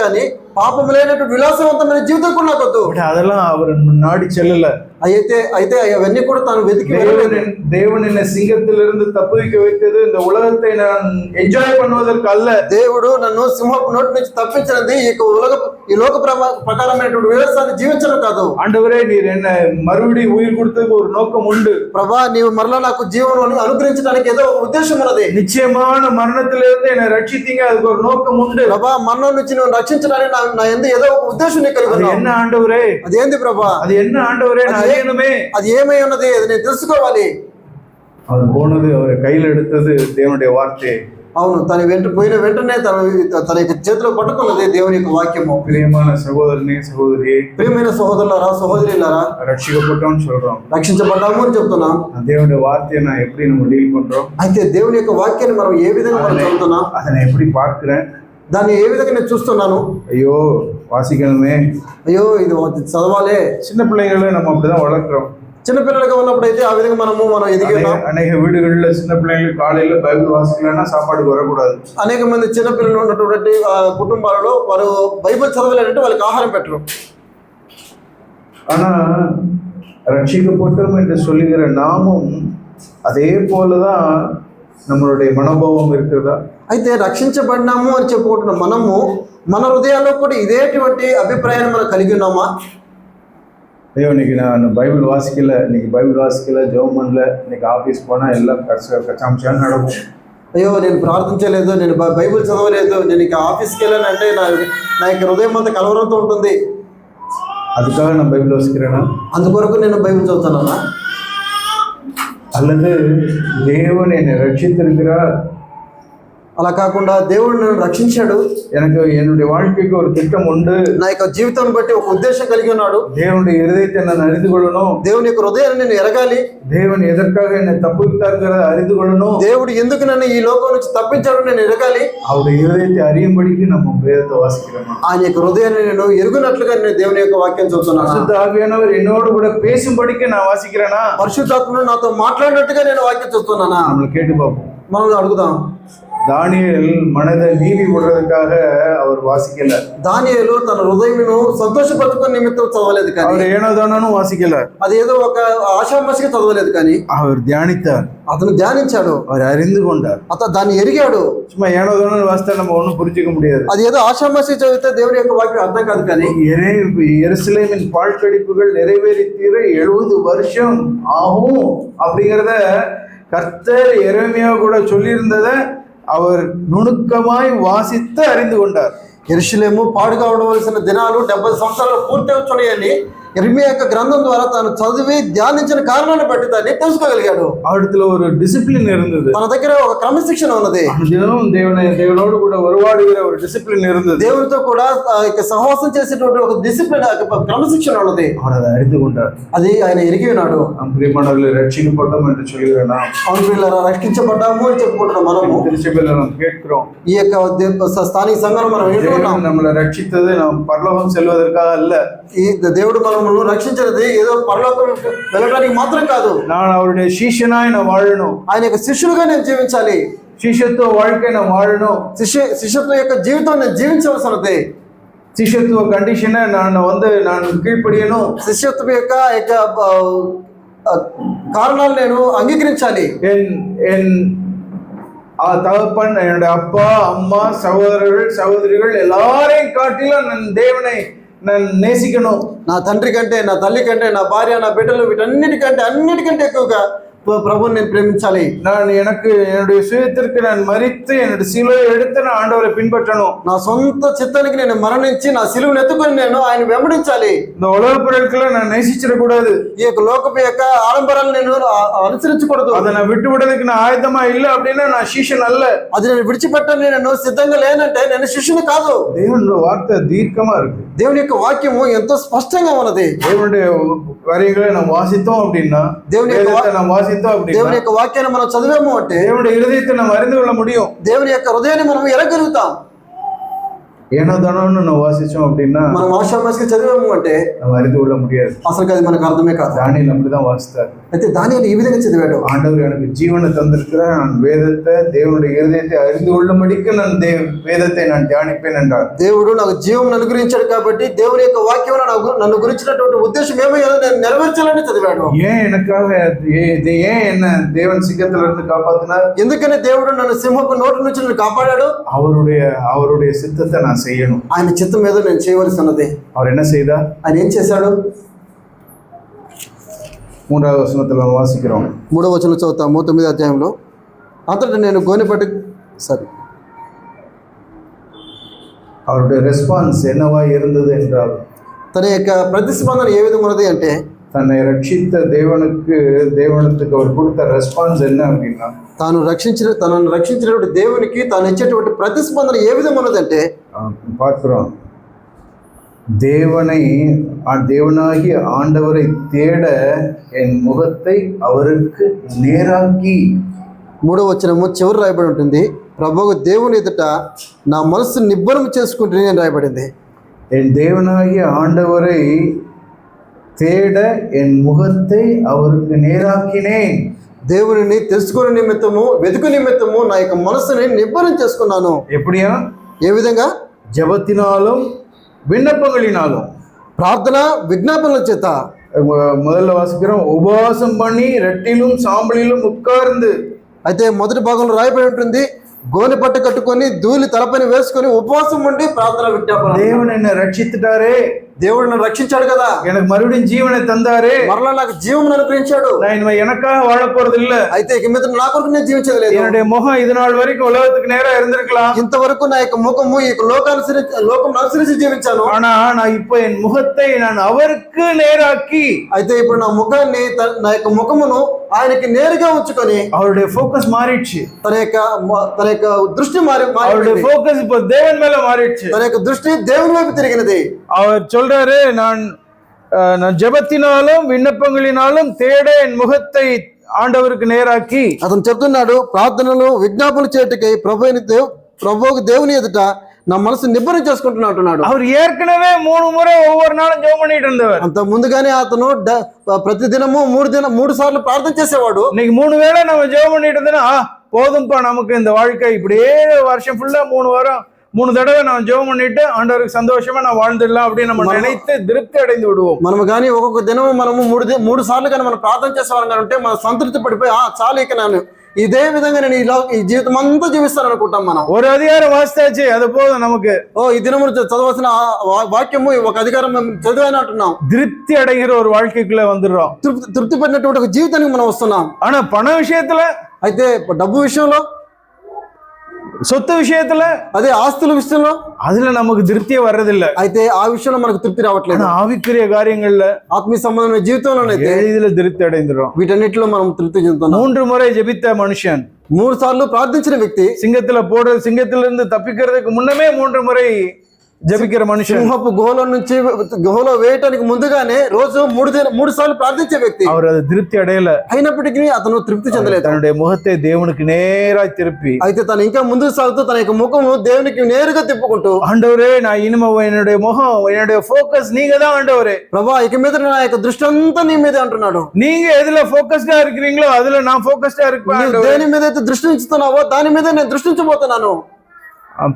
కానీ పాపం లేనటువంటి విలాసవంతమైన జీవితం కూడా నాకు వద్దు. அதெல்லாம் அவர் நாடி செல்லல. అయితే అవన్నీ కూడా తాను వెతికి தேவன் என்னை சிங்கத்திலிருந்து தப்புவிக்க வைத்தது இந்த உலகத்தை நான் என்ஜாய் பண்ணுவதற்கு அல்ல. దేవుడు నన్ను సింహపు నోటి నుంచి తప్పించినది ఈ లోక ప్రకారమైనటువంటి విలాసాన్ని జీవించడం కాదు. ஆண்டவரே, நீர் என்ன மறுபடியும் உயிர் கொடுத்ததுக்கு ஒரு நோக்கம் உண்டு. ప్రభా, నీవు మరలా నాకు జీవనం అనుగ్రహించడానికి ఏదో ఒక ఉద్దేశం ఉన్నది. நிச்சயமான மரணத்திலிருந்து என்னை ரட்சித்தீங்க, அதுக்கு ஒரு நோக்கம் உண்டு. ప్రభా, మరణం నుంచి నువ్వు రక్షించడానికి నా ఎందు ఏదో ఒక ఉద్దేశం నీకు కలిగి ఉంది. என்ன ஆண்டவரே? అది ఏంది ప్రభా? அது என்ன ఆండవరే? అది ఏమై ఉన్నది? అది నేను తెలుసుకోవాలి. அவர் போனது, அவர் கையில் எடுத்தது தேவனுடைய வார்த்தை. అవును, తన పోయిన వెంటనే తన యొక్క చేతిలో పట్టుకున్నది దేవుని యొక్క వాక్యము. பிரியமான சகோதரனே, சகோதரியே, ప్రియమైన సహోదరులారా, సహోదరులారా, ரட்சிக்கப்பட்டோம்னு சொல்றோம், రక్షించబడ్డాము అని చెప్తున్నాం. தேவனுடைய வார்த்தையை நான் எப்படி நம்ம டீல் பண்றோம்? అయితే దేవుని యొక్క వాక్యాన్ని మనం ఏ విధంగా మనం చదువుతున్నాం, அதை நான் எப்படி பார்க்கிறேன், దాన్ని ఏ విధంగా నేను చూస్తున్నాను. ஐயோ வாசிக்கணுமே, అయ్యో ఇది చదవాలే. சின்ன பிள்ளைகளை நம்ம அப்படிதான் வளர்க்குறோம். చిన్నపిల్లలుగా ఉన్నప్పుడు అయితే ఆ విధంగా మనం ఎదిగినాం. అనేక వీడుகளில் சின்ன பிள்ளைங்களுக்கு காலையில బైబిల్ వాసికలన్నా సాపాడుకు வரக்கூடாது. అనేక మంది చిన్నపిల్లలు ఉన్నటువంటి కుటుంబాలలో వారు బైబిల్ చదవలేనంటే వాళ్ళకి ఆహారం పెట్టరు. ஆனா ரட்சிக்கப்பட்டோம் என்று சொல்லுகிற நாமும் அதே போலதான் நம்மளுடைய மனோபாவம் இருக்கிறதா? అయితే రక్షించబడినాము అని చెప్పుకుంటున్న మనము మన హృదయాల్లో కూడా ఇదేటువంటి అభిప్రాయాన్ని మనం కలిగి ఉన్నామా? ஐயோ இன்னைக்கு நான் பைபிள் வாசிக்கல, ஜெபம் பண்ணல, இன்னைக்கு ஆஃபீஸ் போனால் எல்லாம் கச்சாம்சான்னு நடக்கும். అయ్యో నేను ప్రార్థించలేదు, నేను బైబిల్ చదవలేదు, నేను ఇక ఆఫీస్కి వెళ్ళానంటే నా యొక్క హృదయం అంతా కలవరంతో ఉంటుంది. அதுக்காக நான் பைபிள் வாசிக்கிறேனா? అందుకొరకు నేను బైబిల్ చదువుతున్నానా? அல்லது தேவன் என்னை ரட்சித்திருக்கிறார், అలా కాకుండా దేవుడు నన్ను రక్షించాడు, எனக்கு என்னுடைய வாழ்க்கைக்கு ஒரு திட்டம் உண்டு, నా యొక్క జీవితాన్ని బట్టి ఒక ఉద్దేశం కలిగి ఉన్నాడు, தேவனுடைய இருதயத்தை நான் அறிந்து கொள்ளணும், దేవుని యొక్క హృదయాన్ని నేను ఎరగాలి, தேவன் எதற்காக என்னை தப்புவித்தார்ங்கிறத அறிந்து கொள்ளணும், దేవుడు ఎందుకు నన్ను ఈ లోకం నుంచి తప్పించాడో నేను ఎరగాలి. அவருடைய இருதயத்தை அறியும்படிக்கு நம்ம வேதத்தை வாசிக்கிறோம். ఆయన యొక్క హృదయాన్ని నేను ఎరుగునట్లుగా నేను దేవుని యొక్క వాక్యం చదువుతున్నాను. பரிசுத்த ஆவியானவர் என்னோடு கூட பேசும்படிக்கு நான் வாசிக்கிறேனா? పరిశుద్ధాత్ముడు నాతో మాట్లాడినట్టుగా నేను వాక్యం చదువుతున్నానా? நம்மளை கேட்டு பார்ப்போம். మనం అడుగుదాం. தானியேல் மனதை நீதி விடுறதுக்காக அவர் வாசிக்கல, దానియేలు తన హృదయమును సంతోషపరచుకునే నిమిత్తం చదవలేదు కానీ, அவர் ஏனோதானு வாசிக்கல, అది ఏదో ఒక ఆషామాషిగా చదవలేదు కానీ அவர் தியானித்தார், అతను ధ్యానించాడు, அவர் அறிந்து கொண்டார். అతను దాన్ని ఎరిగాడు. சும்மா ஏனோதானு வாசித்தா நம்ம ஒன்றும் புரிஞ்சுக்க முடியாது. అది ఏదో ఆషామాషి చదివితే దేవుని యొక్క వాక్యం అర్థం కాదు. కానీ எருசலேமின் பாழ்கடிப்புகள் நிறைவேறி தீர 70 வருஷம் ஆகும் அப்படிங்கிறத கர்த்தர் எரேமியா கூட சொல்லியிருந்ததை அவர் நுணுக்கமாய் வாசித்து அறிந்து கொண்டார். యెరూషలేము పాడుగా ఉండవలసిన దినాలు 70 సంవత్సరాలు పూర్తి అవుతున్నాయని ఇర్మియా యొక్క గ్రంథం ద్వారా తాను చదివి ధ్యానించిన కారణాన్ని బట్టి దాన్ని తెలుసుకోగలిగాడు. அவரிடத்துல ஒரு டிசிப்ளின் இருந்தது, తన దగ్గర ఒక క్రమశిక్షణ ఉన్నది, தினமும் தேவனோடு கூட உறவாடுகிற ஒரு டிசிப்ளின் இருந்தது, దేవునితో కూడా సహవాసం చేసేటువంటి ఒక డిసిప్లిన్ క్రమశిక్షణ ఉన్నది. அவர் அதை அறிந்து கொண்டார். అది ఆయన ఎరిగి ఉన్నాడు. பிரியமானவர்களை ரட்சிக்கப்பட்டோம் என்று சொல்கிறேனா? అవును పిల్లరా, రక్షించబడ్డాము అని చెప్పుకుంటున్నాం. మనము திருச்சபையில நாம் கேட்கிறோம், ఈ యొక్క స్థానిక సంఘంలో మనం వింటున్నాం, நம்மளை ரட்சித்தது நாம் பரலோகம் செல்வதற்காக அல்ல, ఈ దేవుడు మనల్ని రక్షించినది ఏదో పరలోకం వెళ్ళడానికి మాత్రం కాదు. நான் அவருடைய சீஷனாய் நான் வாழணும், ఆయన యొక్క శిష్యులుగా నేను జీవించాలి, శిష్యత్వ வாழ்க்கை நான் வாழணும், శిష్యత్వ యొక్క జీవితం నేను జీవించవలసి ఉన్నది, శిష్యత్వ కండిషన్ நான் கீழ்ப்படியணும், శిష్యత్వ యొక్క కారణాలు నేను అంగీకరించాలి. என் தகப்பன், என்னுடைய அப்பா அம்மா சகோதரர்கள் சகோதரிகள் எல்லாரையும் காட்டிலும் நான் தேவனை நான் நேசிக்கணும். నా తండ్రి కంటే, నా తల్లి కంటే, నా భార్య, నా బిడ్డలు, అన్నిటికంటే ఎక్కువగా ప్రభువుని నేను ప్రేమించాలి. நான் என்னுடைய சுயத்திற்கு நான் மரித்து என்னுடைய சிலுவை எடுத்து நான் ஆண்டவரை பின்பற்றணும். నా సొంత చిత్తానికి నేను మరణించి నా సిలువను ఎత్తుకొని నేను ఆయన వెంబడించాలి. இந்த உலக பொருட்களை நான் நேசிச்சிடக்கூடாது, ఈ యొక్క లోకపు యొక్క ఆడంబరాలు నేను అనుసరించకూడదు. அதை நான் விட்டு விடுறதுக்கு நான் ஆயத்தமா இல்லை அப்படின்னா நான் శిష్యుని அல்ல. అది నేను విడిచిపెట్టని నేను సిద్ధంగా లేనంటే నేను శిష్యుని కాదు. దేవుని వార్த்தை தீர்க்கமா இருக்கு, దేవుని యొక్క వాక్యము ఎంతో స్పష్టంగా ఉన్నది. దేవుடைய காரியங்களை நாம் வாசித்தோம் அப்படின்னா, దేవుని యొక్క வாக்கியம் మనం చదివాము అంటే దేవుడి హృదయத்தை நாம் அறிந்து கொள்ள முடியும். దేవుని యొక్క హృదయాన్ని మనం ఎరగలుగుతాం. ஏனோதானோன்னு நம்ம வாசிச்சோம் அப்படின்னா, మనం ఆషామాషిగా చదివాము అంటే நம்ம அறிந்து கொள்ள முடியாது. అసలు అది మనకు అర్థమే కాదు. தானியேல் அப்படிதான் வாசித்தார். అయితే దానియేలు ఈ విధంగా చదివాడు, ஆண்டவர் எனக்கு ஜீவனை தந்திருக்கிறார், நான் வேதத்தை தேவனுடைய இருதயத்தை அறிந்து கொள்ளும்படிக்கு நான் வேதத்தை நான் தியானிப்பேன் என்றார். దేవుడు నాకు జీవం అనుగ్రహించాడు కాబట్టి దేవుని యొక్క వాక్యం నన్ను గురించినటువంటి ఉద్దేశం ఏమో నేను నెరవేర్చాలని చదివాడు. ஏன் எனக்காக ஏன் என்ன தேவன் சிங்கத்துல இருந்து காப்பாத்தினார்? ఎందుకని దేవుడు నన్ను సింహపు నోటి నుంచి నన్ను కాపాడాడు? அவருடைய சித்தத்தை நான் செய்யணும். ఆయన చిత్తం మీద నేను చేయవలసి ఉన్నది. அவர் என்ன செய்தார்? ఆయన ఏం చేశాడు? 3వ వచనத்துல వాసిக்கிறோம். 3వ వచనం చదువుతాము. 9వ అధ్యాయంలో, అంతటా నేను గోనెపట్టు அவருடைய ரெஸ்பான்ஸ் என்னவா இருந்தது என்றால், తన యొక్క ప్రతిస్పందన ఏ విధంగా ఉన్నది అంటే, தன்னை ரட்சித்த தேவனுக்கு அவர் கொடுத்த ரெஸ்பான்ஸ் என்ன அப்படின்னா, తనను రక్షించినటువంటి దేవునికి తాను ఇచ్చేటువంటి ప్రతిస్పందన ఏ విధంగా ఉన్నదంటే, பார்க்கிறோம், தேவனாகி ஆண்டவரை தேட என் முகத்தை அவருக்கு நேராக்கி. 3వ వచనము చివరి రాయబడి ఉంటుంది, ప్రభువు దేవుని ఎదుట నా మనసు నిబ్బరం చేసుకుంటే అని రాయబడింది. என் தேவனாகிய ஆண்டவரை தேட என் முகத்தை அவருக்கு நேராக்கினேன். దేవుని తెలుసుకునే నిమిత్తము, వెతుకు నిమిత్తము నా యొక్క మనసుని నిబ్బరం చేసుకున్నాను. எப்படியா? ఏ విధంగా? ஜபத்தினாலும் விண்ணப்பங்களினாலும், ప్రార్థన విజ్ఞాపనల చేత. முதல்ல வாசிக்கிறோம், உபவாசம் பண்ணி ரெட்டிலும் சாம்பலிலும் உட்கார்ந்து. అయితే మొదటి భాగంలో రాయబడి ఉంటుంది, గోనె పట్టు కట్టుకొని ధూళి తలపైన వేసుకొని ఉపవాసం ఉండి ప్రార్థన విజ్ఞాపన. దేవుని என்னை ரட்சித்துட்டாரே, దేవుడు నన్ను రక్షించాడు కదా, எனக்கு மறுபடியும் ஜீவனை தந்தாரு, మరలా నాకు జీవం అనుగ్రహించాడు. நான் இனிமே எனக்காக வாழ போறது இல்ல, అయితే ఇక మీద నా కొరకు నేను జీవించలేదు. என்னுடைய முகம் இது நாள் வரைக்கும் உலகத்துக்கு நேரா இருந்திருக்கலாம், ఇంతవరకు నా యొక్క ముఖము ఈ లోకం అనుసరించి జీవించాను. ஆனா நான் இப்போ என் முகத்தை நான் அவருக்கு நேராக்கி, అయితే ఇప్పుడు నా ముఖాన్ని నా యొక్క ముఖమును ఆయనకి నేరుగా ఉంచుకొని அவருடைய ஃபோக்கஸ் மாறிடுச்சு, తన యొక్క దృష్టి அவருடைய ஃபோக்கஸ் இப்போ தேவன் மேல மாறிடுச்சு. తన యొక్క దృష్టి దేవుని వైపు తిరిగినది. அவர் சொல்றாரு, நான் ஜெபத்தினாலும் விண்ணப்பங்களினாலும் தேட என் முகத்தை ஆண்டவருக்கு நேராக்கி. అతను చెప్తున్నాడు, ప్రార్థనలు విజ్ఞాపనలు చేయటకై ప్రభువుకు దేవుని ఎదుట నా మనసు నిబ్బరం చేసుకుంటున్నా అంటున్నాడు. அவர் ஏற்கனவே 3 முறை ஒவ்வொரு நாளும் ஜெபம் பண்ணிட்டு இருந்தவர். అంత ముందుగానే అతను ప్రతి దినము 3 సార్లు ప్రార్థన చేసేవాడు. இன்னைக்கு 3 வேளை நம்ம ஜெபம் பண்ணிட்டு இருந்தோம்னா போதும்பா நமக்கு இந்த வாழ்க்கை, இப்படியே வருஷம் ஃபுல்லா 3 தடவை நான் ஜெபம் பண்ணிட்டு ஆண்டவருக்கு சந்தோஷமா நான் வாழ்ந்துடலாம் அப்படின்னு நம்ம நினைத்து திருப்தி அடைந்து விடுவோம். మనము కానీ ఒక్కొక్క దినము మనము 3 సార్లు కానీ మనం ప్రార్థన చేసేవాళ్ళం కానీ ఉంటే మనం సంతృప్తి పడిపోయి చాలు ఇక నేను ఇదే విధంగా నేను ఈ జీవితం అంతా జీవిస్తాను అనుకుంటాం. మనం ஒரு அதிகாரம் వాస్తాச்சு, అది పోదు நமக்கு. ఈ దినము చదవాల్సిన వాక్యము ఒక అధికారం చదివాను అంటున్నాం. திருப்தி அடைகிற ஒரு வாழ்க்கைக்குள்ள வந்துடுறோம், తృప్తి పడినటువంటి ఒక జీవితానికి మనం వస్తున్నాం. ஆனா பண விஷயத்துல, అయితే డబ్బు విషయంలో, சொத்து விஷயத்துல, అదే ఆస్తుల విషయంలో அதுல நமக்கு திருப்தியே வர்றதில்லை. అయితే ఆ విషయంలో మనకు తృప్తి రావట్లేదు. ஆவிக்குரிய காரியங்கள்ல, ఆత్మీయ సంబంధమైన జీవితంలోనైతే எளிதில திருப்தி அடைந்துடும். వీటన్నిటిలో మనం తృప్తి చెందుతున్నాం. 3 முறை ஜெபித்த మనుஷன் 3 సార్లు ప్రార్థించిన వ్యక్తి, సింగத்திலிருந்து తప్పిக்கிறதுக்கு முன்னமே 3 முறை జపిக்கிற మనుషன், సింహపు గుహలో వేయటానికి ముందుగానే రోజు 3 సార్లు ప్రార్థించే వ్యక్తి, அவர் அது திருப்தி அடையல. అయినప్పటికీ అతను తృప్తి చెందలేదు. தன்னுடைய முகத்தை தேவனுக்கு நேராய் திருப்பி, అయితే తను ఇంకా ముందుకు సాగుతూ తన యొక్క ముఖము దేవునికి నేరుగా తిప్పుకుంటూ, ஆண்டவரே நான் இனிமே என்னுடைய முகம், என்னுடைய ஃபோக்கஸ் நீங்க தான் ஆண்டவரே, ప్రభా ఇక మీద నా యొక్క దృష్టి అంతా నీ మీదే అంటున్నాడు. நீங்க எதுல ஃபோக்கஸ்டா இருக்கிறீங்களோ அதுல நான் ஃபோக்கஸ்டா இருப்பேன். దేని మీద అయితే దృష్టి ఉంచుతున్నావో దాని మీద నేను దృష్టి ఉంచబోతున్నాను.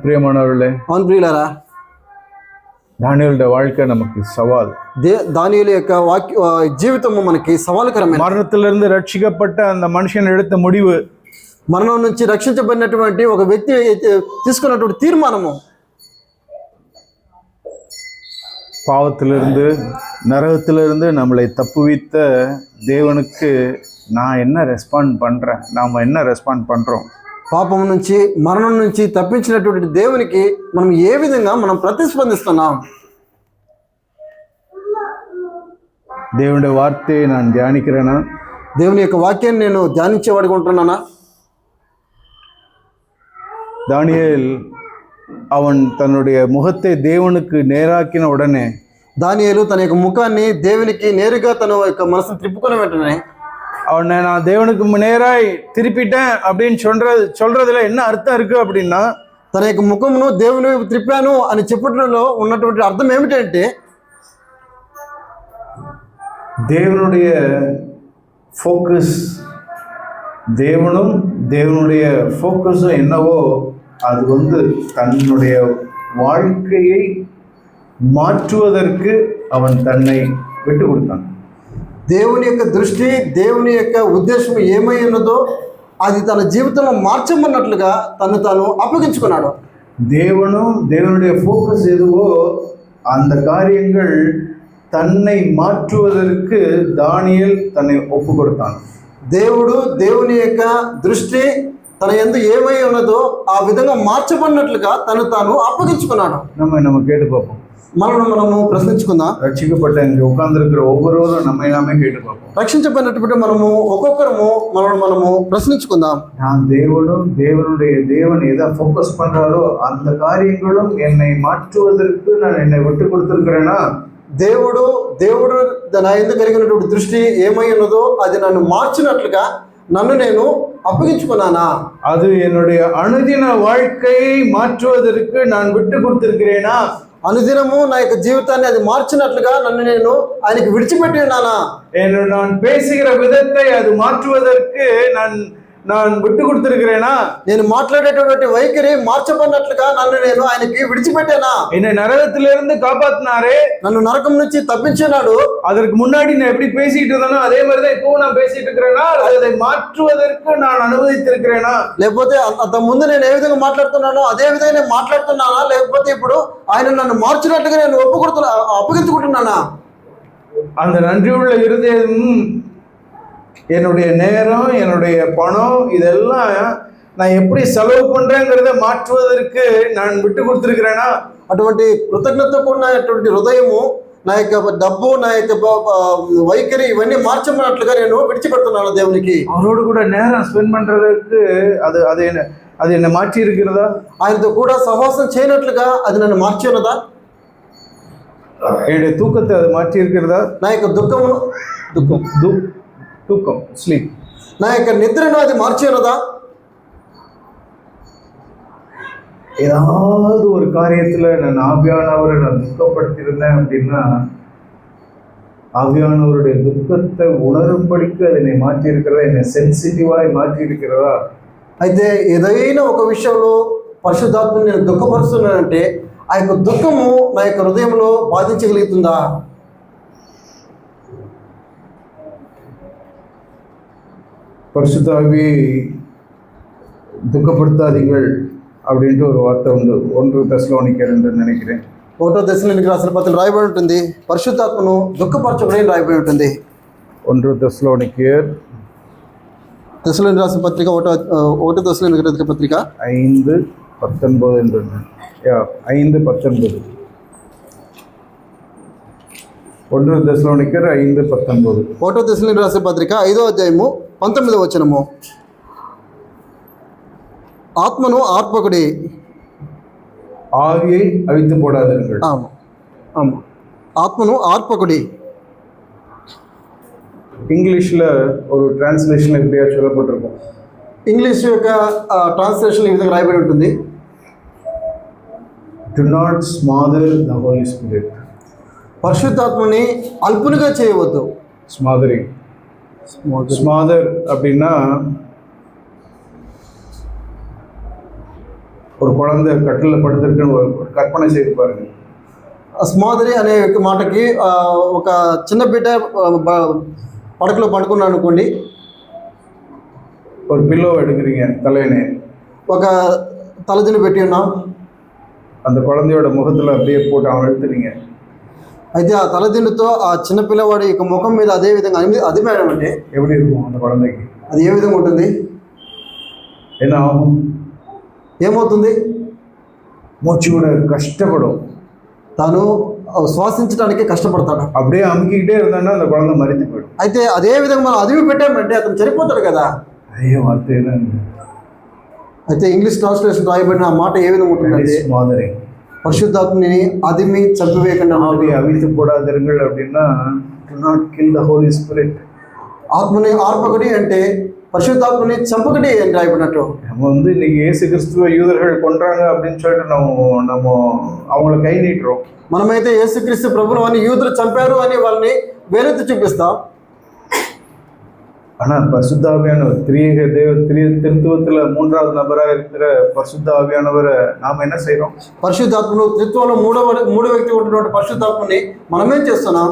பிரியமானவர்களே, అవును ప్రియులారా, தானியேலுடைய வாழ்க்கை நமக்கு சவால். దానియేలు యొక్క జీవితము మనకి సవాలుకరమైన, மரணத்திலிருந்து ரட்சிக்கப்பட்ட அந்த மனுஷன் எடுத்த முடிவு, మరణం నుంచి రక్షించబడినటువంటి ఒక వ్యక్తి తీసుకున్నటువంటి తీర్మానము, பாவத்திலிருந்து நரகத்திலிருந்து நம்மளை தப்புவித்த தேவனுக்கு நான் என்ன ரெஸ்பாண்ட் பண்றேன், நாம என்ன ரெஸ்பாண்ட் பண்றோம், పాపం నుంచి మరణం నుంచి తప్పించినటువంటి దేవునికి మనం ఏ విధంగా మనం ప్రతిస్పందిస్తున్నాం. தேவனுடைய வார்த்தையை நான் தியானிக்கிறேனா, దేవుని యొక్క వాక్యాన్ని నేను ధ్యానించేవాడిగా ఉంటున్నానా. தானியேல் அவன் தன்னுடைய முகத்தை தேவனுக்கு நேராக்கின உடனே, దానియేలు తన యొక్క ముఖాన్ని దేవునికి నేరుగా తన యొక్క మనసును తిప్పుకున్న వెంటనే, அவனை நான் தேவனுக்கு நேராய் திருப்பிட்டேன் அப்படின்னு சொல்றதுல என்ன அர்த்தம் இருக்கு அப்படின்னா, తన యొక్క ముఖమును దేవుని వైపు త్రిప్పాను అని చెప్పడంలో ఉన్నటువంటి అర్థం ఏమిటంటే, தேவனுடைய ஃபோக்கஸ், தேவனும் தேவனுடைய ஃபோக்கஸும் என்னவோ அது தன்னுடைய வாழ்க்கையை மாற்றுவதற்கு அவன் தன்னை விட்டு கொடுத்தான். దేవుని యొక్క దృష్టి, దేవుని యొక్క ఉద్దేశం ఏమై ఉన్నదో అది తన జీవితంలో మార్చమన్నట్లుగా తను తాను అప్పగించుకున్నాడు. தேவனும் தேவனுடைய ஃபோக்கஸ் எதுவோ அந்த காரியங்கள் தன்னை மாற்றுவதற்கு தானியேல் தன்னை ஒப்பு கொடுத்தான். దేవుడు దేవుని యొక్క దృష్టి తన యందు ఏమై ఉన్నదో ఆ విధంగా మార్చబడినట్లుగా తను తాను అప్పగించుకున్నాడు. நம்ம கேட்டு பார்ப்போம், మనము ప్రశ్నించుకుందాం. రక్షించబడ్డ இங்கே உட்கார்ந்திருக்கிற ஒவ்வொருவரும் நம்ம எல்லாமே கேட்டு பார்ப்போம். రక్షించబడినటువంటి మనము ఒక్కొక్కరము మనము ప్రశ్నించుకుందాం. நான் தேவன் எதை ஃபோக்கஸ் பண்றாரோ அந்த காரியங்களும் என்னை மாற்றுவதற்கு நான் என்னை விட்டு கொடுத்திருக்கிறேனா, దేవుడు నా యందు కలిగినటువంటి దృష్టి ఏమై ఉన్నదో అది నన్ను మార్చినట్లుగా నన్ను నేను అప్పగించుకున్నానా, அது என்னுடைய அனுதின வாழ்க்கையை மாற்றுவதற்கு நான் விட்டு கொடுத்திருக்கிறேனா, అనుదినము నా యొక్క జీవితాన్ని అది మార్చినట్లుగా నన్ను నేను ఆయనకి విడిచిపెట్టి ఉన్నానా, நான் பேசுகிற விதத்தை அது மாற்றுவதற்கு நான் விட்டு கொடுத்திருக்கிறேனா, నేను మాట్లాడేటటువంటి వైఖరి మార్చబడినట్లుగా నన్ను నేను ఆయనకి విడిచిపెట్టానా. என்னை நரகத்திலிருந்து காப்பாத்தினாரே, నన్ను నరకం నుంచి తప్పించినాడు. அதற்கு முன்னாடி நான் எப்படி பேசிட்டு இருந்தேனோ அதே மாதிரிதான் இப்பவும் நான் பேசிட்டு இருக்கிறேனா, அதை மாற்றுவதற்கு நான் அனுமதித்திருக்கிறேனா, లేకపోతే అంత ముందు నేను ఏ విధంగా మాట్లాడుతున్నానో అదే విధంగా నేను మాట్లాడుతున్నానా, లేకపోతే ఇప్పుడు ఆయన నన్ను మార్చినట్టుగా నేను అప్పగించుకుంటున్నాను. చేస్తున్నానా? அந்த நன்றியுள்ள இருதயம் என்னுடைய நேரம், என்னுடைய பணம், இதெல்லாம் நான் எப்படி செலவு பண்றேங்கிறத మాற்றுவதற்கு நான் விட்டு கொடுத்துருக்கிறேனா? అటువంటి కృతజ్ఞత కూడినటువంటి హృదయము, నా యొక్క డబ్బు, నా యొక్క వైఖరి ఇవన్నీ మార్చమన్నట్లుగా నేను విడిచిపెడుతున్నాను దేవునికి. அவரோடு கூட நேரம் ஸ்பெண்ட் பண்றதுக்கு அது என்ன மாற்றி இருக்கிறதா? ఆయనతో కూడా సహవాసం చేయనట్లుగా అది నన్ను మార్చి ఉన్నదా? என்னுடைய தூக்கத்தை அது மாற்றி இருக்கிறதா? నా యొక్క தூக்கம் ஸ்லீப், నా యొక్క నిద్రను అది మార్చి ఉన్నదా? ஏதாவது ஒரு காரியத்துல நான் ஆவியானவரை நான் துக்கப்படுத்தியிருந்தேன் அப்படின்னா ஆவியானவருடைய துக்கத்தை உணரும்படிக்கு அது என்னை மாற்றி இருக்கிறதா, என்னை సెన్సిటివాய் மாற்றி இருக்கிறதா? అయితే ఏదైనా ఒక విషయంలో పరిశుద్ధాత్మని నేను దుఃఖపరుస్తున్నానంటే ఆ యొక్క దుఃఖము నా యొక్క హృదయంలో బాధించగలుగుతుందా? பரிசுத்த ஆவியை துக்கப்படுத்தாதீர்கள் அப்படின்ட்டு ஒரு வார்த்தை உண்டு. 1 தெசலோனிக்கர் என்று நினைக்கிறேன். 1 తెస్సలోనికీయులకు రాసిన పత్రికలో రాయబడి ఉంటుంది, పరిశుద్ధాత్మను దుఃఖపరచబడి రాయబడి ఉంటుంది. 1 தெசலோனிக்கர் తెస్సలోనికీయులకు రాసిన పత్రిక 1 తెస్సలోనికీయులకు పత్రిక 5:19 என்று 5:19 1 தெசலோனிக்கர் 5:19 1 తెస్సలోనికీయులకు రాసిన పత్రిక 5వ అధ్యాయము 19వ వచనము. ఆత్మను ఆర్పకుడి, ஆவியை அவித்து போடாதீர்கள். ஆமா ஆமா, ఆత్మను ఆర్పకుడి. ఇంగ్లీష్లో ஒரு ట్రాన్స్లేషన్ இப்படியா சொல்லப்பட்டிருக்கும். ఇంగ్లీష్ యొక్క ట్రాన్స్లేషన్ ఈ విధంగా రాయబడి ఉంటుంది, do not smother the Holi Spirit. పరిశుద్ధాత్మని అల్పునిగా చేయవద్దు. స్మాదరింగ్, స్మాదర్ அப்படின்னா ஒரு குழந்தை கட்டில் படுத்திருக்குன்னு ஒரு கற்பனை செய்து பாருங்க. స్మాదరి అనే మాటకి ఒక చిన్న బిడ్డ పడకలో పడుకున్నాను అనుకోండి, ஒரு பில்லோ எடுக்கிறீங்க தலையினே, ఒక తలదిని పెట్టి ఉన్నాం, அந்த குழந்தையோட முகத்தில் அப்படியே போட்டு அவன் எழுத்துறீங்க. అయితే ఆ తలదిండుతో ఆ చిన్న పిల్లవాడి యొక్క ముఖం మీద అదే విధంగా అదిమేయడం అంటే எப்படி இருக்கும்? அந்த குழந்தைக்கு అది ఏ విధంగా ఉంటుంది? என்ன ஆகும்? ఏమవుతుంది? மூச்சு விட கஷ்டப்படும், తాను శ్వాసించడానికి కష్టపడతాడు. அப்படியே అమ్మిக்கிட்டே இருந்தான்னா அந்த குழந்தை மறித்து போயிடும். అయితే అదే విధంగా మనం అదిమి పెట్టామంటే అతను చనిపోతాడు కదా. అదే వార్త అయితే ఇంగ్లీష్ ట్రాన్స్లేషన్ రాయబడిన ఆ మాట ఏ విధంగా ఉంటుందంటే, స్మాదరింగ్, పరిశుద్ధాత్మని అదిమి చంపివేయకుండా అవితు పోడాదీர்கள் அப்படின்னா do not kill the Holi spirit. ఆత్మని ఆర్పకుడి అంటే పరిశుద్ధాత్మని చంపకడి అని రాయబడినట్టు. நம்ம இன்னைக்கு இயேசு கிறிஸ்துவ யூதர்கள் கொன்றாங்க அப்படின்னு சொல்லிட்டு நம்ம அவங்கள కై నీட்டுறோம். మనమైతే యేసుక్రీస్తు ప్రభువును అని యూదులు చంపారు అని వాళ్ళని వేలెత్తి చూపిస్తాం. ஆனால் பரிசுத்த ஆவியானவர் திருத்துவத்தில் 3வது நபராக இருக்கிற பரிசுத்த ஆவியானவரை நாம் என்ன செய்கிறோம்? పరిశుద్ధాత్మను త్రిత్వంలో మూడో వ్యక్తి ఉంటున్న పరిశుద్ధాత్మని మనమేం చేస్తున్నాం?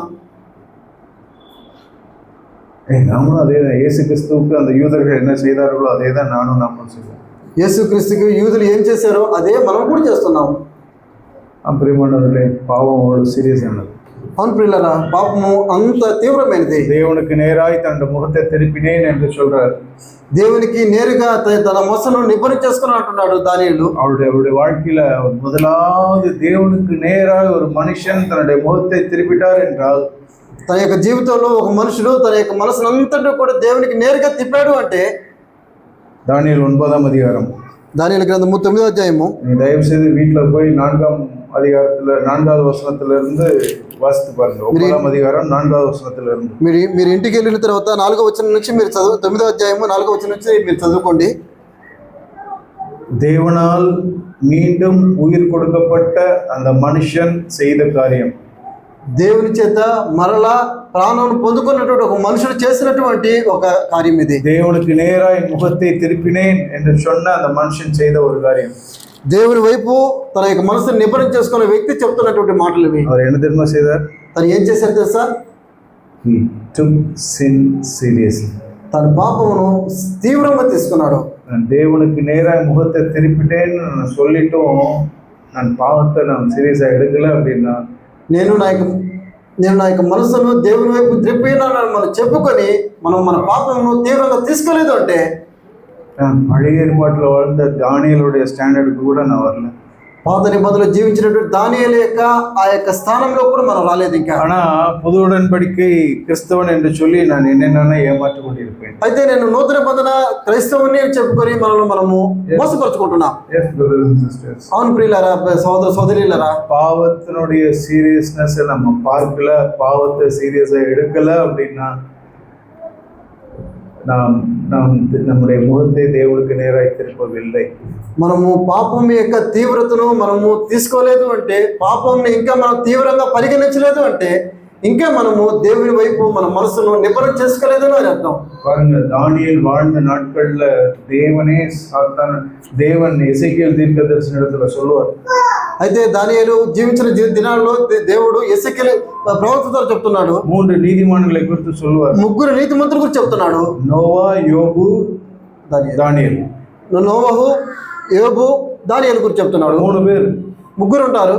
நாமளும் அதே தான். இயேசு கிறிஸ்துவுக்கு அந்த யூதர்கள் என்ன செய்தார்களோ அதே தான் நாமும் செய்வோம். యేసుక్రీస్తుకి యూదులు ఏం చేశారో అదే మనం కూడా చేస్తున్నాం. ప్రియమైనవர்களே, పాపం ஒரு సీరియస్ అన్నది. అవును ప్రియులారా, పాపము అంత తీవ్రమైనది. దేవునికి నేరాయి తన ముఖத்தை திருப்பினேன் என்று சொல்றார். దేవునికి నేరుగా తన మొసను నిబ్బరం చేసుకుని అంటున్నాడు దానియేలు. அவருடைய வாழ்க்கையில முதலாவது దేవునికి நேராக ஒரு மனுஷன் தன்னுடைய முகத்தை திருப்பிட்டார் என்றால், తన యొక్క జీవితంలో ఒక మనుషుడు తన యొక్క మనసునంతటా కూడా దేవునికి నేరుగా తిప్పాడు అంటే దానియేలు 9వ అధ్యాయం, దానియేలు గ్రంథము 9వ అధ్యాయము. நீ தயவு செய்து வீட்டில் போய் 4வது அதிகாரத்தில் 4வது వచనத்திலிருந்து వాసిத்து பாருங்க. 9వ అధ్యాయం 4వ వచనத்திலிருந்து మీరు ఇంటికి వెళ్ళిన తర్వాత 4వ వచనం నుంచి మీరు 9వ అధ్యాయము 4వ వచనం నుంచి మీరు చదువుకోండి. தேவனால் மீண்டும் உயிர் கொடுக்கப்பட்ட அந்த மனுஷன் செய்த காரியம், దేవుని చేత మరలా ప్రాణం పొందుకున్నటువంటి ఒక మనుషుడు చేసినటువంటి ఒక కార్యం ఇది. దేవునికి నేరాய் ముఖத்தை திருப்பினேன் என்று சொன்ன அந்த மனுஷன் செய்த ஒரு காரியம். దేవుని వైపు తన యొక్క మనసును నిబ్బరం చేసుకున్న వ్యక్తి చెప్తున్నటువంటి మాటలు ఇవి. அவர் என்ன தெரியுமா செய்தார்? తను ఏం చేశారు తెలుసా? He took sin seriously. తన పాపమును తీవ్రంగా తీసుకున్నాడు. நான் தேவனுக்கு நேராக முகத்தை திருப்பிட்டேன்னு நான் சொல்லிட்டும் நான் பாவத்தை நான் சீரியஸாக எடுக்கல அப்படின்னா నేను నేను నా యొక్క మనసును దేవుని వైపు త్రిప్పినానని మనం చెప్పుకొని మనం మన పాపమును తీవ్రంగా తీసుకోలేదు అంటే பழைய ஏற்பாட்டில் வாழ்ந்த தானியேலுடைய ஸ்டாண்டர்டுக்கு கூட நான் வரல. పాత నిబంధనలో జీవించినటువంటి దానియేలు యొక్క ఆ యొక్క స్థానంలో కూడా మనం రాలేదు ఇంకా. ஆனா புது உடன்படிக்கை கிறிஸ்தவன் என்று சொல்லி நான் என்னென்ன ஏமாற்றிக் கொண்டிருப்பேன். అయితే నేను నూతన నిబంధన క్రైస్తవుని చెప్పుకొని మనము మోసపరుచుకుంటున్నాం. అవును ప్రియులారా, సోదర సోదరులారా, பாவத்தினுடைய சீரியஸ்னஸ் நம்ம பார்க்கல, பாவத்தை சீரியஸா எடுக்கல அப்படின்னா நாம் நம்முடைய முகத்தை దేవుడికి நேராய் திருப்பவில்லை. మనము పాపం యొక్క తీవ్రతను మనము తీసుకోలేదు అంటే, పాపంని ఇంకా మనం తీవ్రంగా పరిగణించలేదు అంటే, ఇంకా మనము దేవుని వైపు మన మనసును నిబరం చేసుకోలేదని అని అర్థం. பாருங்க, தானியேல் வாழ்ந்த நாட்கள்ல தேவன் எசேக்கியேல் தீர்க்கதரிசனிடத்துல சொல்லுவார். అయితే దానియేలు జీవించిన దినాల్లో దేవుడు ఎసెకియలు ప్రవక్తతో చెప్తున్నాడు. 3 నీతిమానుల గురించి சொல்லுவார். 3 నీతిమంతుల గురించి చెప్తున్నాడు. నోవా, యోబు, దానియేల్. నోవహు, యోబు, దానియేలు గురించి చెప్తున్నాడు. 3 பேர், 3 ఉంటారు.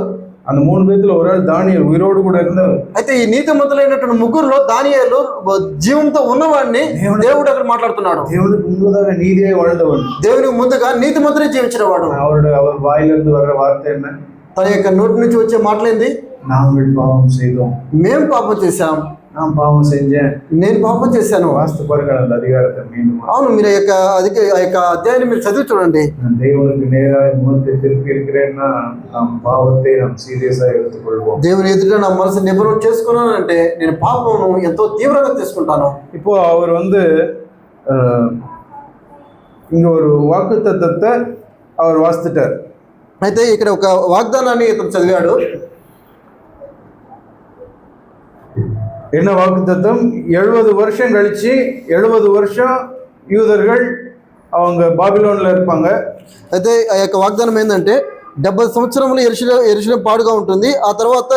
அந்த 3 பேத்துல ஒரு ஆள் தானிయేல் ఉయిరోడు కూడా இருந்தார். అయితే ఈ నీతిమంతులైనటువంటి 3లో దానియేలు జీవంతో ఉన్నవాడిని దేవుడు అక్కడ మాట్లాడుతున్నాడు. దేవునికి ముందుగా నీతిగా வாழ்ந்தவன், దేవునికి ముందుగా నీతిమంతులే జీవించిన వాడు. அவர் வாயிலிருந்து வர்ற வார்த்தை என்ன? తన యొక్క నోటి నుంచి వచ్చే మాటలేంది? நாங்கள் பாவம் செய்தோம், మేము పాపం చేశాం, நான் பாவம் செஞ்சேன், నేను పాపం చేశాను. వాస్తు పారుగా அந்த அதிகாரத்தை மீண்டும் అవును, మీరు ఆ యొక్క అధ్యాయాన్ని మీరు చదివి చూడండి. நான் தேவனுக்கு நேராக முகத்தை திருப்பி இருக்கிறேன்னா நாம் பாவத்தை நாம் சீரியஸா எடுத்துக்கொள்வோம். దేవుని ఎదుట నా మనసు నిబరం చేసుకున్నానంటే నేను పాపమును ఎంతో తీవ్రంగా తీసుకుంటాను. இப்போ அவர் இங்க ஒரு வாக்குத்தத்தத்தை அவர் வாசித்துட்டார். అయితే ఇక్కడ ఒక వాగ్దానాన్ని ఇతను చదివాడు. என்ன வாக்குத்தத்தம்? 70 வருஷம் கழிச்சு 70 வருஷம் யூதர்கள் அவங்க பாபிலோன்ல இருப்பாங்க. అయితే ఆ యొక్క వాగ్దానం ఏంటంటే 70 సంవత్సరములు యెరూషలేం పాడుగా ఉంటుంది, ఆ తర్వాత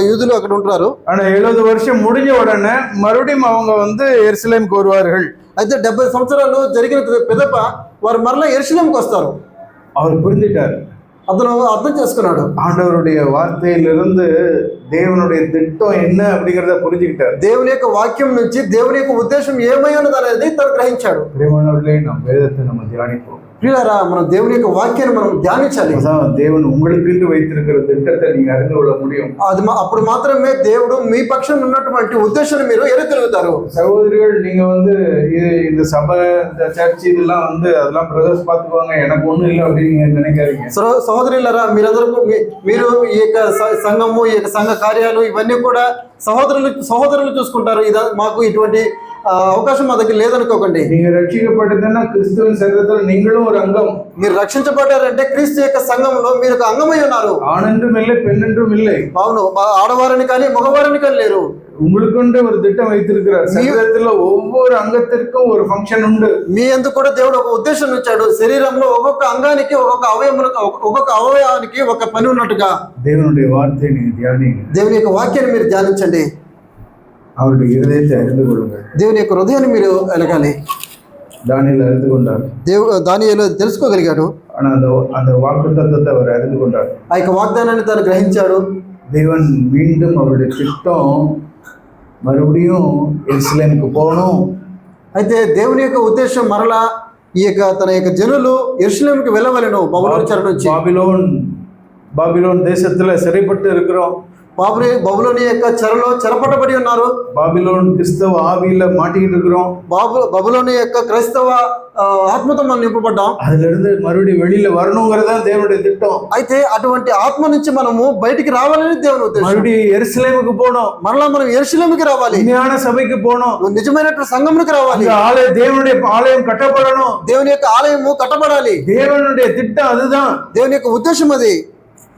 యూదులు అక్కడ ఉంటారు. ஆனா 70 வருஷம் முடிஞ்ச உடனே மறுபடியும் அவங்க எருசலேமுக்கு வருவார்கள். అయితే 70 సంవత్సరాలు జరిగిన పిదప వారు మరలా యెరూషలేంకి వస్తారు. அவர் புரிஞ்சிட்டார், అతను అర్థం చేసుకున్నాడు. ஆண்டவருடைய வார்த்தையிலிருந்து దేవునుடைய திட்டம் என்ன அப்படிங்கறத புரிஞ்சுக்கிட்டார். దేవుని యొక్క వాక్యం నుంచి దేవుని యొక్క ఉద్దేశం ఏమై ఉన్నది అనేది తను గ్రహించాడు. ప్రియమైనవர்களே, நாம் வேதத்தை நம்ம தியானிப்போம். ప్రియులారా, మనం దేవుని యొక్క వాక్యాన్ని మనం ధ్యానించాలి. தேவன் உங்களுக்கு வைத்திருக்கிற திட்டத்தை நீங்க அறிந்து கொள்ள முடியும். అప్పుడు మాత్రమే దేవుడు మీ పక్షం ఉన్నటువంటి ఉద్దేశాన్ని మీరు ఎరగలుగుతారు. సహోదరిகள், நீங்க இந்த சபை, இந்த சர்ச் இதெல்லாம் அதெல்லாம் பிரதர்ஸ் பார்த்துக்குவாங்க, எனக்கு ஒண்ணும் இல்லை அப்படின்னு நீங்க நினைக்காதீங்க. సహోదరులారా, మీరు ఈ యొక్క సంఘము, ఈ యొక్క సంఘ కార్యాలు ఇవన్నీ కూడా సహోదరులు చూసుకుంటారు. మాకు ఇటువంటి అవకాశం మా దగ్గర లేదనుకోకండి. நீங்க ரட்சிக்கப்பட்டதுன்னா கிறிஸ்துவின் சரீரத்தில் நீங்களும் ஒரு அங்கம். మీరు రక్షించబడ్డారంటే క్రీస్తు యొక్క సంఘంలో మీరు ఒక అంగమై ఉన్నారు. ஆணென்றும் இல்லை, பெண்ணென்றும் இல்லை. అవును, ఆడవారిని కానీ మగవారిని కానీ లేరు. உங்களுக்குண்டு ஒரு திட்டம் வைத்திருக்கிறார். శరీరத்தில் ஒவ்வொரு அங்கத்திற்கும் ஒரு ஃபங்க்షన్ உண்டு. మీ ఎందుకు కూడా దేవుడు ఒక ఉద్దేశం ఇచ్చాడు. శరీరంలో ఒక్కొక్క అంగానికి, ఒక్కొక్క అవయవానికి ఒక పని ఉన్నట్టుగా. దేవునుடைய వార్తని நீங்க தியானிங்க. దేవుని యొక్క వాక్యాన్ని మీరు ధ్యానించండి. அவருடைய இருதயத்தை அறிந்து கொள்ளுங்கள். దేవుని యొక్క హృదయాన్ని మీరు ఎలగాలి. தானியேல் அறிந்து கொண்டார். దానియేలు తెలుసుకోగలిగాడు. ஆனா அந்த வாக்குத்தத்தத்தை அவர் அறிந்து கொண்டார். ఆ యొక్క వాగ్దానాన్ని తను గ్రహించాడు. தேவன் மீண்டும் அவருடைய திட்டம் மறுபடியும் எருசலேமுக்கு போகணும். అయితే దేవుని యొక్క ఉద్దేశం మరలా ఈ యొక్క తన యొక్క జనులు యెరూషలేముకి వెళ్ళవలెను. బబులోను చెర నుంచి. பாபிலோன் தேசத்துல சிறைப்பட்டு இருக்கிறோம். బబులోని యొక్క చెరలో చెరపట్టబడి ఉన్నారు. பாபிலோன் கிறிஸ்தவ ஆவியில மாட்டிக்கிட்டு இருக்கிறோம். బబులోని యొక్క క్రైస్తవ ఆత్మతో మనం నింపబడ్డాం. அதுல இருந்து மறுபடியும் வெளியில வரணுங்கிறதா தேவனுடைய திட்டம். అయితే అటువంటి ఆత్మ నుంచి మనము బయటికి రావాలని దేవుని ఉద్దేశం. மறுபடியும் எருசலேமுக்கு போகணும். మరలా మనం యెరూషలేముకి రావాలి. உண்மையான సభைக்கு போகணும். నిజమైనటువంటి సంఘమునికి రావాలి. தேவனுடைய ஆலயம் கட்டப்படணும். దేవుని యొక్క ఆలయము కట్టబడాలి. தேவனுடைய திட்டம் அதுதான். దేవుని యొక్క ఉద్దేశం అది.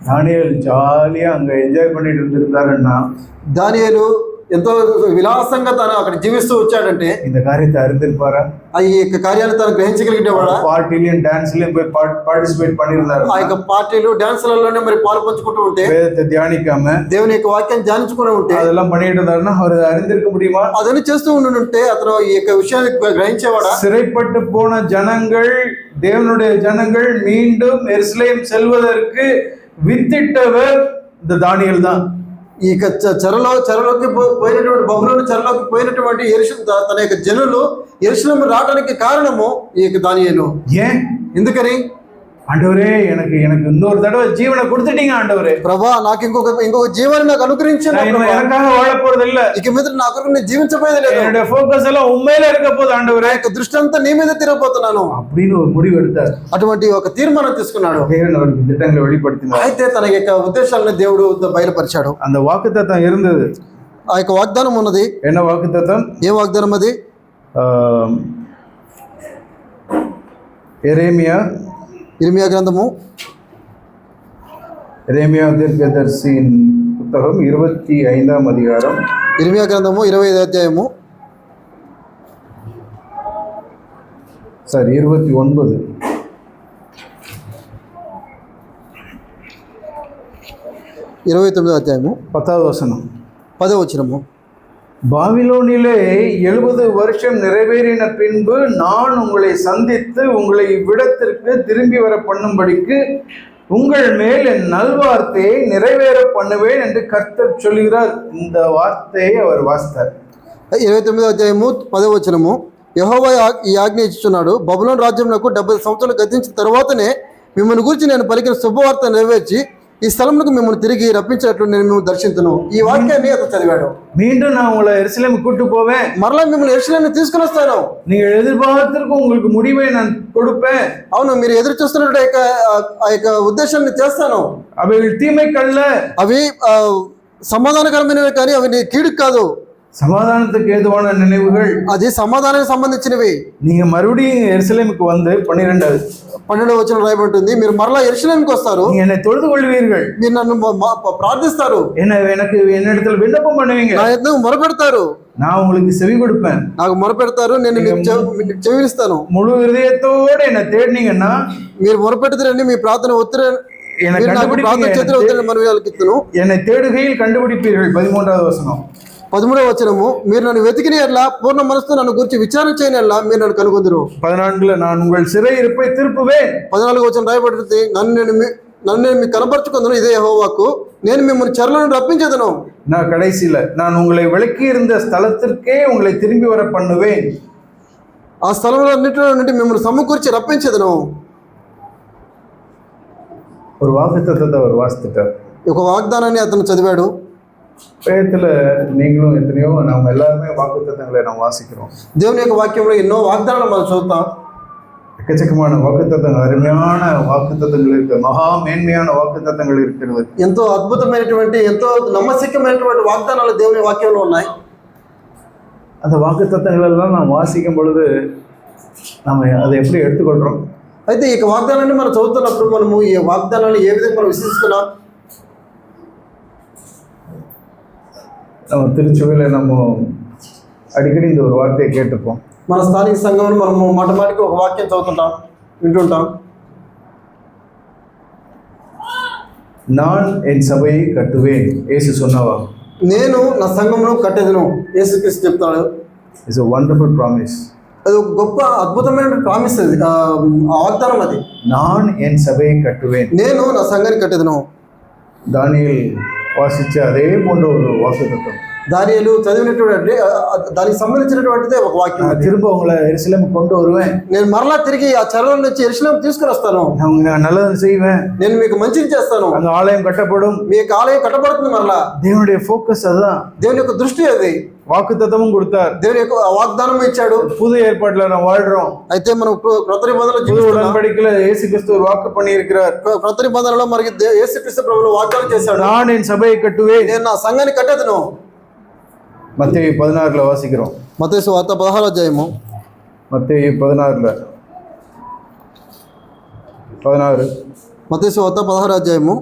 தானியேல் ஜாலியா அங்க என்ஜாய் பண்ணிட்டு இருந்திருந்தாருன்னா, దానియేలు ఎంతో విలాసంగా తను అక్కడ జీవిస్తూ వచ్చాడంటే இந்த காரியத்தை அறிந்திருப்பாரா? ఈ యొక్క కార్యాన్ని తను గ్రహించగలిగేవాడా? పార్టీలயும் డాన్స్లயும் పోయి పార్టిసిపేట్ பண்ணிருந்தாரு. ఆ యొక్క పార్టీలు డాన్స్లలోనే మరి పాలు పంచుకుంటూ ఉంటే, వేదத்தை தியானிக்காம దేవుని యొక్క వాక్యాన్ని ధ్యానించుకుని ఉంటే, அதெல்லாம் பண்ணிட்டு இருந்தாருன்னா அவர் அறிந்திருக்க முடியுமா? అదని చేస్తూ ఉంటే అతను ఈ యొక్క విషయాన్ని గ్రహించేవాడా? சிறைப்பட்டு போன ஜனங்கள், தேவனுடைய ஜனங்கள் மீண்டும் எருசலேம் செல்வதற்கு வித்திட்டவர் இந்த தானியேல் தான். ఇక చెరలోకి పోయినటువంటి బబులోను చెరలోకి పోయినటువంటి తన యొక్క జనులు యెరూషలేము రావడానికి కారణము ఈ యొక్క దానియేలు. ஏன்? ఎందుకని? ஆண்டவரே எனக்கு இன்னொரு தடவை ஜீவனை கொடுத்துட்டீங்க ஆண்டவரே. ప్రభా నాకు ఇంకొక జీవాన్ని నాకు అనుగ్రహించండి நான் ప్రభా. எனக்காக வாழ போறது இல்ல. ఇక మీద నా కొరకు నేను జీవించబోయేది లేదు. என்னோட ఫోకస్ எல்லாம் உண்மையில இருக்க போகுது ஆண்டவரே. నా యొక్క దృష్టి అంతా నీ మీద తిరగబోతున్నాను அப்படின்னு ஒரு முடிவு எடுத்தார். అటువంటి ఒక తీర్మానం తీసుకున్నాడు. தேவன் அவருக்கு திட்டங்களை வெளிப்படுத்தினார். అయితే తన యొక్క ఉద్దేశాలను దేవుడు బయలుపరిచాడు. அந்த వాக்குతத்தம் இருந்தது. ఆ యొక్క వాగ్దానం ఉన్నది. என்ன వాக்குతத்தம்? ఏ వాగ్దానం అది? ఇర్మియా గ్రంథము, எரேமியா தீர்க்கதரிசியின் புத்தகம் 25ஆம் அதிகாரம். ఇర్మియా గ్రంథము 25వ అధ్యాయము 29. 29వ అధ్యాయము 10வது வசனம். 10వ వచనము. பாபிலோனிலே 70 வருஷம் நிறைவேறின பின்பு நான் உங்களை சந்தித்து உங்களை இவ்விடத்திற்கு திரும்பி வர பண்ணும்படிக்கு உங்கள் மேல் என் நல்வார்த்தையை நிறைவேற பண்ணுவேன் என்று கர்த்தர் சொல்கிறார். இந்த வார்த்தையை அவர் வாசித்தார். 29వ అధ్యాయము 10వ వచనము. యెహోవా ఈ ఆజ్ఞ ఇచ్చుచున్నాడు, బబులోను రాజ్యమునకు 70 సంవత్సరాలు గతించిన తర్వాతనే మిమ్మల్ని గురించి నేను పలికిన శుభవార్త నెరవేర్చి ఈ స్థలమునకు మిమ్మల్ని తిరిగి రప్పించినట్లు నేను మిమ్మల్ని దర్శించును. ఈ వాక్యాన్ని అతను చదివాడు. மீண்டும் நான் உங்களை எருசலேம் கூட்டு போவேன். మరలా మిమ్మల్ని యెరూషలేముకు తీసుకుని వస్తాను. நீங்கள் எதிர்பார்த்திருக்கும் உங்களுக்கு முடிவை நான் கொடுப்பேன். అవును, మీరు ఎదురు చూస్తున్నట్టు ఆ యొక్క ఉద్దేశాన్ని చేస్తాను. அவைகள் தீமைக்கல்ல, అవి సమాధానకరమైనవి కానీ అవి నీ కీడుకు కాదు. சமாதானத்துக்கு ஏதுவான நினைவுகள். అది సమాధానానికి సంబంధించినవి. நீங்க மறுபடியும் எருசலேமுக்கு வந்து 12వ వచనం రాయబడుతుంది, మీరు మరలా యెరూషలేముకు వస్తారు, என்னை தொழுது கொள்வீர்கள், మీరు నన్ను ప్రార్థిస్తారు, என்னிடத்தில் விண்ணப்பம் பண்ணுவீங்க, నా యొద్దకు మొరపెడతారు, நான் உங்களுக்கு செவி கொடுப்பேன், నాకు మొరపెడతారు, నేను మీకు చెవినిస్తాను. முழு హృదయத்தோட என்னை தேடினீங்கன்னா, మీరు మొరపెడతారని మీ ప్రార్థన ఒత్తిడి என்னை தேடுகையில் கண்டுபிடிப்பீர்கள். 13வது వచనం. 13వ వచనము, మీరు నన్ను వెతికిన ఎడల పూర్ణ మనసుతో నన్ను గురించి విచారణ చేయని ఎడల మీరు నన్ను కనుగొందురు. 14 நான் உங்கள் சிறையிருப்பை திருப்புவேன். 14వ వచనం రాయబడింది, నన్ను నేను మీకు కనపరుచుకుందును, ఇదే యెహోవాకు, నేను మిమ్మల్ని చెరలను రప్పించేదను. நான் கடைசியில நான் உங்களை விலக்கி இருந்த ஸ்தலத்திற்கே உங்களை திரும்பி வர பண்ணுவேன். ఆ స్థలంలో అన్నిటిలో నుండి మిమ్మల్ని సమకూర్చి రప్పించేదను. ஒரு வாக்குத்தத்தத்தை அவர் வாசித்துட்டார். ఒక వాగ్దానాన్ని అతను చదివాడు. வேதத்துல நீங்களும் எத்தனையோ நம்ம எல்லாருமே வாக்குத்தத்தங்களை நாம் வாசிக்கிறோம். దేవుని యొక్క వాక్యంలో ఎన్నో వాగ్దానాలు మనం చదువుతాం. எக்கச்சக்கமான வாக்குத்தத்தங்கள், அருமையான வாக்குத்தத்தங்கள் இருக்கு, மகா மேன்மையான வாக்குத்தத்தங்கள் இருக்கிறது. ఎంతో అద్భుతమైనటువంటి ఎంతో నమ్మశక్యమైనటువంటి వాగ్దానాలు దేవుని వాక్యంలో ఉన్నాయి. அந்த வாக்குத்தத்தங்கள் எல்லாம் நாம் வாசிக்கும் பொழுது நம்ம அதை எப்படி எடுத்துக்கொள்றோம்? అయితే ఈ వాగ్దానాన్ని మనం చదువుతున్నప్పుడు మనము ఈ వాగ్దానాన్ని ఏ విధంగా మనం విశ్వసిస్తున్నాం? நம்ம திருச்சுவையில் நம்ம அடிக்கடி இந்த ஒரு வார்த்தையை கேட்டிருப்போம். మన స్థానిక సంఘంలో మనము మాటికి ఒక వాక్యం చదువుతుంటాం, వింటుంటాం. நான் என் சபையை கட்டுவேன், இயேசு சொன்னவா. నేను నా సంఘమును కట్టెదను, యేసుక్రీస్తు చెప్తాడు. It's a wonderful promise. అది ఒక గొప్ప అద్భుతమైన ప్రామిస్. అది ఆ వాగ్దానం. అది நான் என் சபையை கட்டுவேன், నేను నా సంఘాన్ని కట్టెదను. தானியேல் వాసించే అదే పోன்ற ஒரு వాக்குతత్వం. దానియేలు చదివినటువంటి దానికి సంబంధించినటువంటిదే ఒక వాక్యం. திரும்ப உங்களை எருசலேம் கொண்டு வருவேன், నేను మరలా తిరిగి ఆ చెరలో నుంచి యెరూషలేం తీసుకుని వస్తాను, நான் நல்லது செய்வேன், నేను మీకు మంచిది చేస్తాను, அந்த ஆலயம் கட்டப்படும், మీ యొక్క ఆలయం కట్టబడుతుంది. మరలా தேவனுடைய ஃபோக்கஸ் அதுதான். దేవుని యొక్క దృష్టి అది. வாக்குத்தத்தமும் கொடுத்தார், దేవుని యొక్క వాగ్దానం ఇచ్చాడు. புது ஏற்பாட்டுல நாம் வாழ்றோம். అయితే మనం క్రొత్త నిబంధనలో புது உடன்படிக்கையில இயேசு கிறிஸ்து ஒரு வாக்கு பண்ணி இருக்கிறார். క్రొత్త నిబంధనలో మనకి యేసుక్రీస్తు ప్రభువు వాగ్దానం చేశాడు, நான் என் సభயை కట్టుவேன், నేను నా సంఘాన్ని కట్టెదను. మత్తయి 16లో వాసిக்கிறோம். మత్తయి సువార్త 16వ అధ్యాయము. మత్తయి 16 మత్తయి సువార్త 16వ అధ్యాయము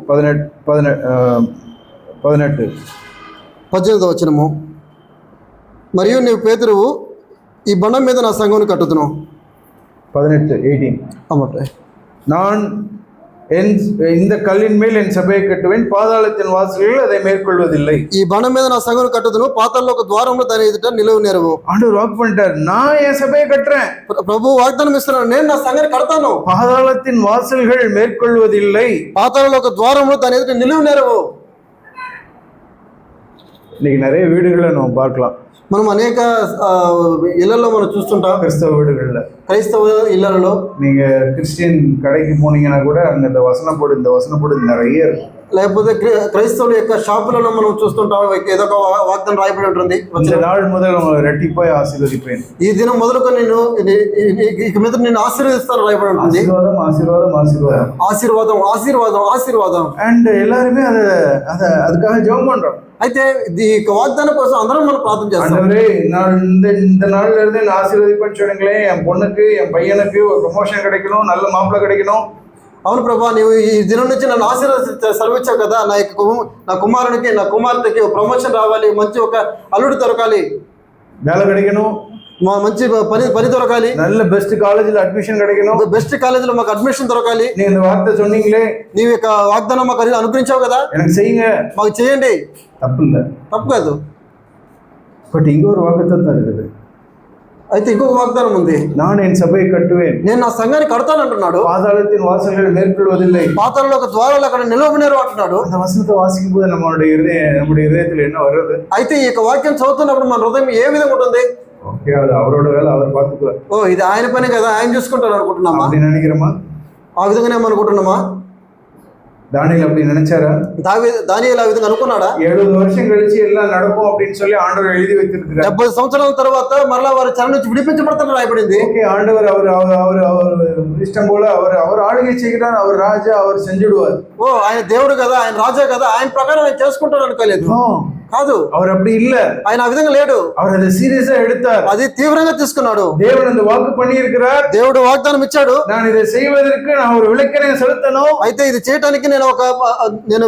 18వ వచనము. మరియు నీవు పేతురువు, ఈ బండం మీద నా సంఘమును కట్టుదును. 18 అమ్మటే, நான் இந்த கல்லின் மேல் என் சபையை கட்டுவேன், பாதாளத்தின் வாசல்கள் அதை மேற்கொள்வதில்லை. ఈ బండం మీద నా సంఘమును కట్టుదును, పాతాళంలో ఒక ద్వారంలో దాని ఎదుట నిలువు నేరవు. ஆண்டவர் வாக்கு பண்ணிட்டார், நான் என் சபையை கட்டுறேன். ప్రభు వాగ్దానం ఇస్తున్నాడు, నేను నా సంఘాన్ని కడతాను, பாதாளத்தின் வாசல்கள் மேற்கொள்வதில்லை. పాతాళంలో ఒక ద్వారంలో దాని ఎదుట నిలువు నేరవు. இன்னைக்கு நிறைய வீடுகளை நம்ம பார்க்கலாம், మనం అనేక ఇళ్లలో మనం చూస్తుంటాం, கிறிஸ்தவ வீடுகளில். క్రైస్తవ ఇళ్లలో. நீங்க கிறிஸ்டியன் கடைக்கு போனீங்கன்னா கூட அங்க இந்த வசனப்போடு நிறைய இருக்கும். లేకపోతే క్రైస్తవుల యొక్క షాపులలో మనం చూస్తుంటాం, ఏదో ఒక వాగ్దానం రాయబడి ఉంటుంది. இந்த నాள் முதல் உங்களை ரெட்டிப்பாய் ஆசீர்வதிப்பேன், ఈ దినం మొదలుకొని నేను ఇక మీద నేను ఆశీర్వదిస్తాను రాయబడి ఉంటుంది. ஆசீர்வாதம் ஆசீர்வாதம் ஆசீர்வாதம் ఆశీర్వాదం ఆశీర్వాదం ఆశీర్వాదం. అండ్ எல்லாருமே அதுக்காக ஜெபம் பண்றோம். అయితే ఈ వాగ్దానం కోసం అందరం మనం ప్రార్థన చేస్తాం. ஆண்டவரே, இந்த நாள்ல இருந்து நான் ஆசீர்வதிப்பேன்னு சொல்லுங்களேன், என் பொண்ணுக்கு என் பையனுக்கு ஒரு ப்ரமோஷன் கிடைக்கணும், நல்ல மாப்பிள்ளை கிடைக்கணும். అవును ప్రభా, నీవు ఈ దినం నుంచి నన్ను సెలవిచ్చావు కదా, నా కుమారునికి నా కుమార్తెకి ప్రమోషన్ రావాలి, మంచి ఒక అల్లుడు దొరకాలి, வேலை கிடைக்கணும், మంచి పని దొరకాలి, நல்ல பெஸ்ட் காலேஜ்ல அட்மிஷன் கிடைக்கணும், బెస్ట్ కాలేజీలో మాకు అడ్మిషన్ దొరకాలి. நீ இந்த வார்த்தை சொன்னீங்களே, నీవు యొక్క వాగ్దానం మాకు అనుగ్రహించావు కదా, எனக்கு செய்யுங்க, మాకు చేయండి. தப்பு இல்லை, తప్పు కాదు. பட் இங்க ஒரு வாக்குத்தத்தம் இருக்குது. అయితే ఇంకొక వాగ్దానం ఉంది, நான் என் సభையை కట్టుவேன், నేను నా సంఘాన్ని కడతాను అంటున్నాడు. பாதாளத்தின் வாசல்கள் மேற்கொள்வதில்லை, పాతాళంలో ఒక ద్వారాలు అక్కడ నిలవనేరు అంటున్నాడు. அந்த வசனத்தை வாசிக்கும் போது நம்மளுடைய இதயத்தில் என்ன வருது? అయితే ఈ యొక్క వాక్యం చదువుతున్నప్పుడు మన హృదయం ఏ విధంగా ఉంటుంది? ఓకే, அது அவரோட வேலை, அவர் பார்த்துக்குவார். ఓ, ఇది ఆయన పని కదా, ఆయన చూసుకుంటారు అనుకుంటున్నామా? அப்படி நினைக்கிறோமா? ఆ విధంగానే అనుకుంటున్నామా? தானியேல் அப்படி நினைச்சாரா? దానియేలు ఆ విధంగా అనుకున్నాడా? 70 வருஷம் கழிச்சு எல்லாம் நடக்கும் அப்படின்னு சொல்லி ஆண்டவர் எழுதி வைத்திருக்கிறார். 70 సంవత్సరాల తర్వాత మరలా వారి చెర నుంచి విడిపించబడతారని రాయబడింది. ஓகே, ஆண்டவர் அவர் இஷ்டம் போல அவர் ஆளுகை செய்கிறார், அவர் ராஜா, அவர் செஞ்சுடுவார். ఓ, ఆయన దేవుడు కదా, ఆయన రాజా కదా, ఆయన ప్రకారం ఆయన చేసుకుంటాడు అనుకోలేదు. కాదు, அவர் அப்படி இல்ல, ఆయన ఆ విధంగా లేడు. அவர் அதை சீரியஸா எடுத்தார், అది తీవ్రంగా తీసుకున్నాడు. தேவன் அந்த வாக்கு பண்ணி இருக்கிறார், దేవుడు వాగ్దానం ఇచ్చాడు, நான் இதை செய்வதற்கு நான் ஒரு விளக்கனை செலுத்தணும், అయితే ఇది చేయడానికి నేను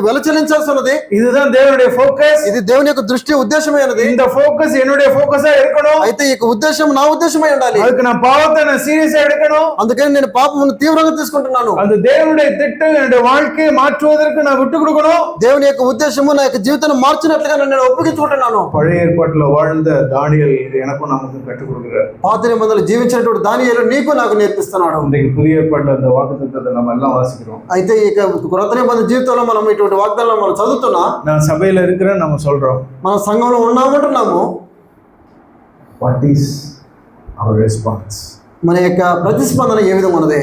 వెల చెల్లించాల్సి ఉన్నది. இதுதான் தேவனுடைய ஃபோக்கஸ், ఇది దేవుని యొక్క దృష్టి ఉద్దేశమైనది. இந்த ஃபோக்கஸ் என்னுடைய ஃபோக்கஸா இருக்கணும். అయితే ఈ ఉద్దేశం నా ఉద్దేశమై ఉండాలి. அதுக்கு நான் பாவத்தை நான் சீரியஸா எடுக்கணும், అందుకని నేను పాపమును తీవ్రంగా తీసుకుంటున్నాను. அந்த தேவனுடைய திட்டம் என்னுடைய வாழ்க்கையை மாற்றுவதற்கு நான் விட்டு கொடுக்கணும். దేవుని యొక్క ఉద్దేశము నా యొక్క జీవితాన్ని మార్చినట్లుగా నేను ఒప్పుకుంటున్నాను. பழைய ஏற்பாட்டுல வாழ்ந்த தானியேல் இது எனக்கும் நமக்கும் கற்றுக் கொடுக்கிறார். పాత నిబంధనలు జీవించినటువంటి దానియేలు నీకు నాకు నేర్పిస్తున్నాడు. இன்றைக்கு புதிய ஏற்பாட்டுல அந்த வாக்குத்தத்தத்தை நம்ம எல்லாம் வாசிக்கிறோம். అయితే ఇక కొత్త నిబంధన జీవితంలో మనం ఇటువంటి వాగ్దానాలు మనం చదువుతున్నా, நான் సభையில இருக்கிறேன்னு நம்ம சொல்றோம், మన సంఘంలో ఉన్నామంటున్నాము. What is our response? మన యొక్క ప్రతిస్పందన ఏ విధంగా ఉన్నది?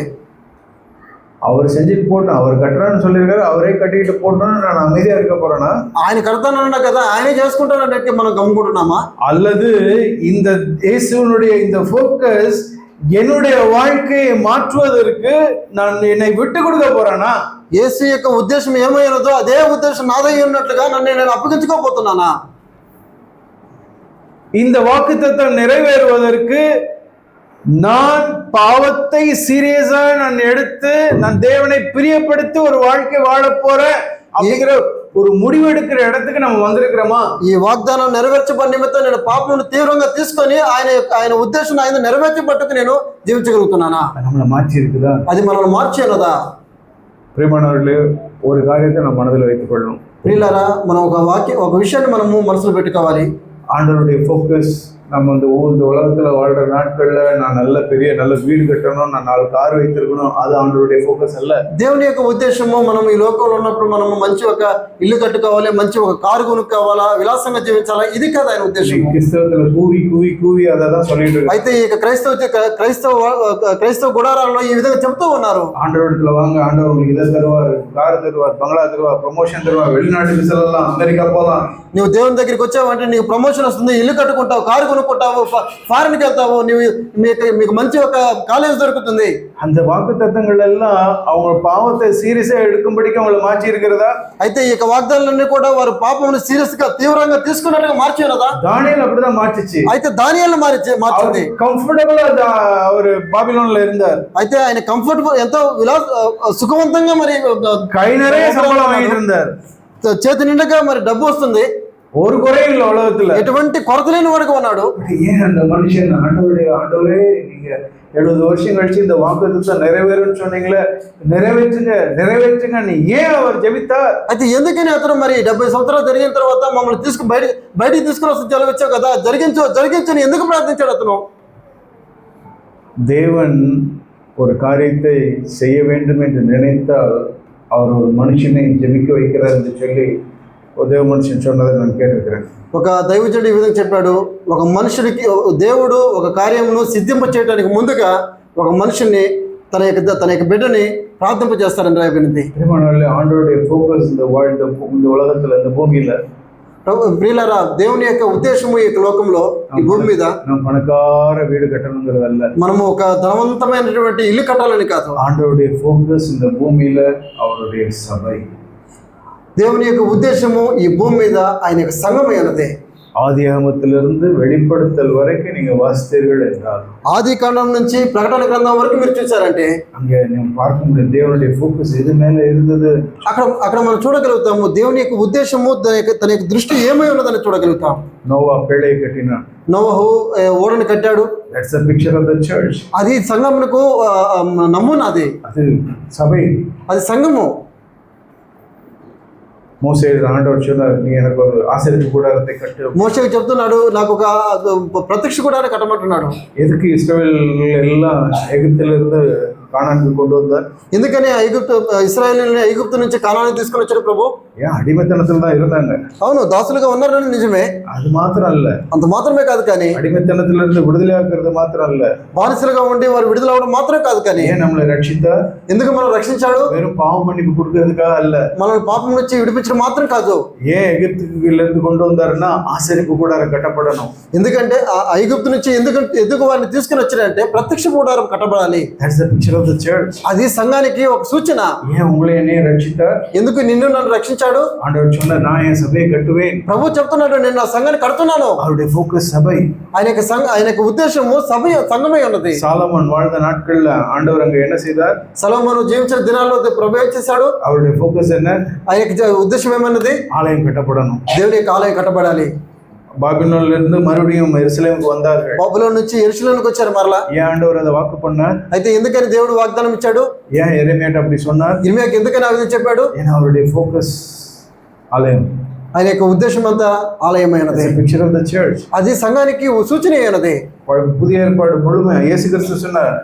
அவர் செஞ்சுட்டு போட்டோம், அவர் கட்டுறான்னு சொல்லியிருக்காரு, அவரே கட்டிக்கிட்டு போட்டோன்னு நான் அமைதியா இருக்க போறேன்னா, ఆయన కడతానన్నా కదా, ఆయనే చేసుకుంటానంటే మనం గమ్ముకుంటున్నామా? அல்லது இந்த இயேசுவினுடைய இந்த ஃபோக்கஸ் என்னுடைய வாழ்க்கையை மாற்றுவதற்கு நான் என்னை விட்டு கொடுக்க போறேனா? యేసు యొక్క ఉద్దేశం ఏమైనదో అదే ఉద్దేశం నాదై ఉన్నట్లుగా నేను అప్పగించుకోబోతున్నానా? இந்த வாக்குத்தத்தம் நிறைவேறுவதற்கு நான் பாவத்தை சீரியஸா நான் எடுத்து நான் தேவனை பிரியப்படுத்தி ஒரு வாழ்க்கை வாழ போறேன் அப்படிங்கிற ஒரு முடிவெடுக்கிற இடத்துக்கு நம்ம வந்திருக்கிறோமா? ఈ వాగ్దానం నెరవేర్చబడి నిమిత్తం నేను పాపమును తీవ్రంగా తీసుకొని ఆయన ఉద్దేశం ఆయన నెరవేర్చబట్టుకు నేను జీవించగలుగుతున్నానా? நம்மளை மாற்றி இருக்குதா? అది మనల్ని మార్చేనదా? ప్రియమానవர்களே, ஒரு காரியத்தை நம்ம மனதில் வைத்துக் கொள்ளணும். ప్రియులారా, మనం ఒక విషయాన్ని మనము మనసులో పెట్టుకోవాలి. ஆண்டவருடைய ஃபோக்கஸ் நம்ம இந்த உலகத்துல வாழ்ற நாட்கள்ல நான் நல்ல வீடு கட்டணும், நான் 4 கார் வைத்திருக்கணும், அது ஆண்டவருடைய ஃபோக்கஸ் அல்ல. దేవుని యొక్క ఉద్దేశము మనం ఈ లోకంలో ఉన్నప్పుడు మనము మంచి ఒక ఇల్లు కట్టుకోవాలి, మంచి ఒక కారు కొనుక్కోవాలా, విలాసంగా జీవించాలా, ఇది కాదు ఆయన ఉద్దేశం. క్రైస్తవத்துல కూవి అதான் சொல்லிட்டு. అయితే ఇక క్రైస్తవ గుడారాల్లో ఈ విధంగా చెప్తూ ఉన్నారు. ஆண்டவரிடத்துல வாங்க, ஆண்டவர் உங்களுக்கு இதை தருவார், கார் தருவார், பங்களா தருவார், ப்ரமோஷன் தருவார், வெளிநாட்டுக்கு செல்லலாம், அமெரிக்கா போகலாம். నువ్వు దేవుని దగ్గరికి వచ్చావంటే నీకు ప్రమోషన్ వస్తుంది, ఇల్లు కట్టుకుంటావు, కారు కొనుక్కుంటావు, ఫారెన్కి వెళ్తావు, మీకు మంచి ఒక కాలేజ్ దొరుకుతుంది. அந்த வாக்கு தத்தங்கள் எல்லாம் அவங்க பாவத்தை சீரியஸா எடுக்கும்படிக்கு அவங்களை மாற்றி இருக்கிறதா? అయితే ఈ వాగ్దానాలన్నీ కూడా వారు పాపమును సీరియస్ గా తీవ్రంగా తీసుకున్నట్టుగా మార్చేనదా? தானியேல் அப்படிதான் மாற்றிச்சு. అయితే దానియేలు మార్చింది. కంఫర్టబుల్ அவர் బాబిలోన్లో இருந்தார். అయితే ఆయన కంఫర్టబుల్ ఎంతో సుఖవంతంగా మరి కై நிறைய சம்பளம் வாங்கிட்டு இருந்தார், చేతి నిండుగా మరి డబ్బు వస్తుంది, ஒரு குறையும் இல்லை உலகத்துல, ఎటువంటి కొరత లేని వరకు ఉన్నాడు. ஏன் அந்த மனுஷன் ஆண்டவரே நீங்க 70 வருஷம் கழிச்சு இந்த வாக்குத்தத்தம் நிறைவேறும்னு சொன்னீங்களே, நிறைவேற்றுங்க நீ ஏன் அவர் ஜெபித்தார்? అయితే ఎందుకని అతను మరి 70 సంవత్సరాలు జరిగిన తర్వాత మమ్మల్ని బయటికి తీసుకుని వస్తే సెలవిచ్చావు కదా, జరిగించని ఎందుకు ప్రార్థించాడు అతను? தேவன் ஒரு காரியத்தை செய்ய வேண்டும் என்று நினைத்தால் அவர் ஒரு மனுஷனை ஜெபிக்க வைக்கிறார் என்று சொல்லி ஒரு தேவ மனுஷன் சொன்னதை நான் கேட்டிருக்கிறேன். ఒక దైవజనుడు ఈ విధంగా చెప్పాడు, ఒక మనుషుడికి దేవుడు ఒక కార్యమును సిద్ధింప చేయడానికి ముందుగా ఒక మనుషుని తన యొక్క బిడ్డని ప్రార్థింప చేస్తారని రాయబడింది. ஆண்டவருடைய ஃபோக்கஸ் இந்த உலகத்துல இந்த பூமியில ప్రియులారా, దేవుని యొక్క ఉద్దేశము ఈ యొక్క లోకంలో ఈ భూమి మీద நம்ம பணக்கார வீடு கட்டணுங்கிறதல்ல, మనము ఒక ధనవంతమైనటువంటి ఇల్లు కట్టాలని కాదు. ஆண்டவருடைய ஃபோக்கஸ் இந்த பூமியில அவருடைய சபை. దేవుని యొక్క ఉద్దేశము ఈ భూమి మీద ఆయన యొక్క సంఘమే అన్నదే. ஆதியாகமத்திலிருந்து வெளிப்படுத்தல் வரைக்கும் நீங்க வாசித்தீர்கள் என்றால், ఆది కాండం నుంచి ప్రకటన గ్రంథం వరకు మీరు చూసారంటే அங்க நீங்க பார்க்க முடியும் தேவனுடைய ஃபோக்கஸ் எது மேல இருந்தது. అక్కడ మనం చూడగలుగుతాము దేవుని యొక్క ఉద్దేశము తన యొక్క దృష్టి ఏమై ఉన్నదని చూడగలుగుతాం. నోవా పేళை కట్టినాడు, నోవహు ఓడని కట్టాడు. That's a picture of the church. అది సంఘమునకు నమూనా, అది సభై, అది సంఘము. మోసే ఆండவர் சொன்னார், நீ எனக்கு ஒரு ஆசரிப்பு கூடாரத்தை கட்டு. మోషేకి చెప్తున్నాడు, నాకు ఒక ప్రత్యక్ష కూడాన్ని కట్టమంటున్నాడు. எதுக்கு இஸ்ரவேல் எல்லாம் எகிப்தில இருந்து కానానికి கொண்டு வந்தார்? ఎందుకని ఇశ్రాయేలీయులను ఐగుప్తు నుంచి కానానికి తీసుకొని వచ్చాడు ప్రభు? ஏன் అடிமைத்தனத்துல தான் இருந்தாங்க. అవును, దాసులుగా ఉన్నారని నిజమే. அது మాత్రం அல்ல, అంత మాత్రమే కాదు కానీ అడిమైతనத்துல இருந்து విడుదల ஆக்குறது మాత్రం அல்ல, బానిసలుగా ఉండి వారు విడుదల అవడం మాత్రం కాదు కానీ ஏன் நம்மளை ரட்சித்தார்? ఎందుకు మనం రక్షించాడు? வெறும் பாவ மன்னிப்பு கொடுக்கிறதுக்காக அல்ல, మనల్ని పాపం నుంచి విడిపించడం మాత్రం కాదు. ஏன் எகிப்துல இருந்து கொண்டு வந்தாருன்னா ஆசரிப்பு கூடாரம் கட்டப்படணும். ఎందుకంటే ఆ ఐగుప్తు నుంచి ఎందుకు వారిని తీసుకుని వచ్చారంటే ప్రత్యక్ష కూడారం కట్టబడాలి. That's the picture of the church. అది సంఘానికి ఒక సూచన. ஏன் உங்களை என்னைய ரட்சித்தார்? ఎందుకు నిన్ను నన్ను రక్షించాడు? ஆண்டவர் சொன்னார், நான் என் சபையை கட்டுவேன். ప్రభు చెప్తున్నాడు, నేను నా సంఘాన్ని కడుతున్నాను. அவருடைய ஃபோக்கஸ் சபை. ఆయన యొక్క ఉద్దేశము సంఘమై ఉన్నది. சாலமோன் வாழ்ந்த நாட்கள்ல ஆண்டவர் அங்க என்ன செய்தார்? సొలొమోను జీవించిన దినాల్లో ప్రభు ఏం చేశాడు? அவருடைய ஃபோக்கஸ் என்ன? ఆయన యొక్క ఉద్దేశం ఏమన్నది? ஆலயம் கட்டப்படணும். దేవుని యొక్క ఆలయం కట్టబడాలి. பாபிலோன்ல இருந்து மறுபடியும் எருசலேமுக்கு வந்தார்கள். బాబిలోను నుంచి యెరూషలేముకు వచ్చారు మరలా. ஏன் ஆண்டவர் அதை வாக்கு பண்ணார்? అయితే ఎందుకని దేవుడు వాగ్దానం ఇచ్చాడు? ஏன் எரேமியாட்ட அப்படி சொன்னார்? ఇర్మియాకి ఎందుకని ఆ విధంగా చెప్పాడు? ஏன்னா அவருடைய ஃபோக்கஸ் ஆலயம். ఆయన యొక్క ఉద్దేశం అంతా ఆలయమైనది. Picture of the church. అది సంఘానికి సూచన అయినది. புதிய ஏற்பாடு முழுமை இயேசு கிறிஸ்து சொன்னார்,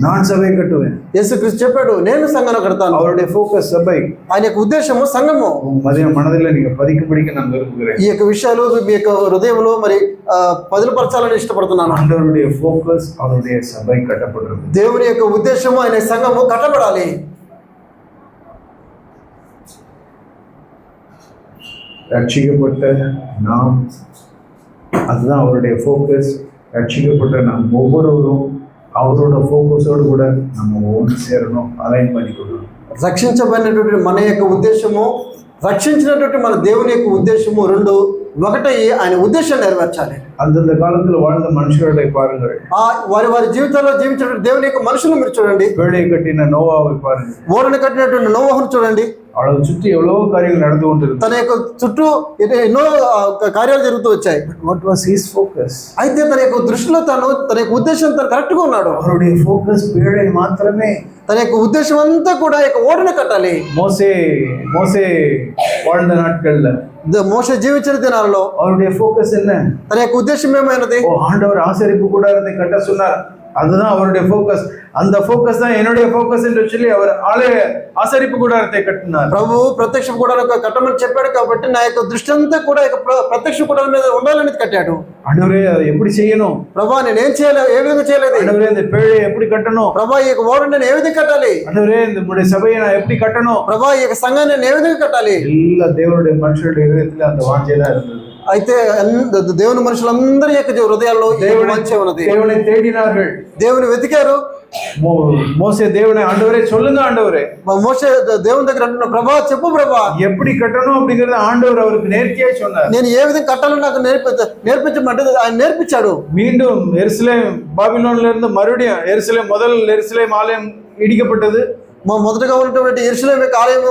நான் சபை கட்டுவேன். యేసుక్రీస్తు చెప్పాడు, నేను సంఘాన్ని కడతాను. அவருடைய ஃபோக்கஸ் சபை. ఆయన యొక్క ఉద్దేశము సంఘము. மனதில் நீங்க பதிக்கும்படிக்கு நான் விரும்புகிறேன். ఈ యొక్క విషయాలు మీ యొక్క హృదయంలో మరి పదిలపరచాలని ఇష్టపడుతున్నాను. ஆண்டவருடைய ஃபோக்கஸ் அவருடைய சபை கட்டப்படுறது. దేవుని యొక్క ఉద్దేశము ఆయన సంఘము కట్టబడాలి. ரட்சிக்கப்பட்ட நாம், அதுதான் அவருடைய ஃபோக்கஸ். ரட்சிக்கப்பட்ட நாம் ஒவ்வொருவரும் அவரோட ஃபோக்கஸோடு கூட நம்ம ஒன்று சேரணும், அலைன் பண்ணிக்கொள்ளணும். రక్షించబడినటువంటి మన యొక్క ఉద్దేశము, రక్షించినటువంటి మన దేవుని యొక్క ఉద్దేశము రెండు ఒకటయ్యి ఆయన ఉద్దేశాన్ని నెరవేర్చాలి. அந்தந்த காலத்துல வாழ்ந்த மனுஷர்களை பாருங்கள். వారి జీవితాల్లో జీవించినటువంటి దేవుని యొక్క మనుషులు మీరు చూడండి. பேழையை கட்டின நோவாவை பாருங்கள். ఓడను కట్టినటువంటి నోవహును చూడండి. அவளை சுற்றி எவ்வளவோ காரியங்கள் நடந்து கொண்டிருந்தது. తన యొక్క చుట్టూ ఎన్నో కార్యాలు జరుగుతూ వచ్చాయి. What was his focus? అయితే తన యొక్క దృష్టిలో తన యొక్క ఉద్దేశం కరెక్ట్ గా ఉన్నాడు. அவருடைய ஃபோக்கஸ் பேழை மாத்திரமே. తన యొక్క ఉద్దేశం అంతా కూడా యొక్క ఓడను కట్టాలి. మోసే வாழ்ந்த நாட்கள்ல, మోషే జీవించిన దినాలలో அவருடைய ஃபோக்கஸ் என்ன? తన యొక్క ఉద్దేశం ఏమైనది? ஆண்டவர் ஆசரிப்பு கூடாரத்தை கட்ட சொன்னார், அதுதான் அவருடைய ஃபோக்கஸ். அந்த ஃபோக்கஸ் தான் என்னுடைய ஃபோக்கஸ் என்று சொல்லி அவர் ஆசரிப்பு கூடாரத்தை கட்டினார். ప్రభు ప్రత్యక్ష కూడారం కట్టమని చెప్పాడు కాబట్టి నా యొక్క దృష్టి అంతా కూడా ప్రత్యక్ష కూడారం మీద ఉండాలని కట్టాడు. ஆண்டவரே அதை எப்படி செய்யணும்? ప్రభా నేనేం చేయలేదు, ఏ విధంగా చేయలేదు. ஆண்டவரே இந்த பேழையை எப்படி கட்டணும்? ప్రభా ఈ యొక్క ఓడను నేను ఏ విధంగా కట్టాలి? ஆண்டவரே இந்த சபையை நான் எப்படி கட்டணும்? ప్రభా ఈ యొక్క సంఘాన్ని నేను ఏ విధంగా కట్టాలి? எல்லா தேவனுடைய மனுஷருடைய இதயத்துல அந்த வாஞ்சை தான் இருந்தது. అయితే దేవుని మనుషులందరి యొక్క హృదయాల్లో దేవుని தேடினார்கள், దేవుని వెతికారు. మోసే దేవుని ఆండవరే சொல்லுங்க ఆండవరే. మోసే దేవుని దగ్గర అంటున్న, ప్రభా చెప్పు ప్రభా எப்படி கட்டணும் அப்படிங்கறது ஆண்டவர் அவருக்கு நேர்த்தியா சொன்னார். నేను ఏ విధంగా కట్టాలో నాకు నేర్పించమంటే ఆయన నేర్పించాడు. மீண்டும் எருசலேம் பாபிலோன்ல இருந்து மறுபடியும் முதல் எருசலேம் ஆலயம் இடிக்கப்பட்டது. మొదటగా ఉన్నటువంటి యెరూషలేము యొక్క ఆలయం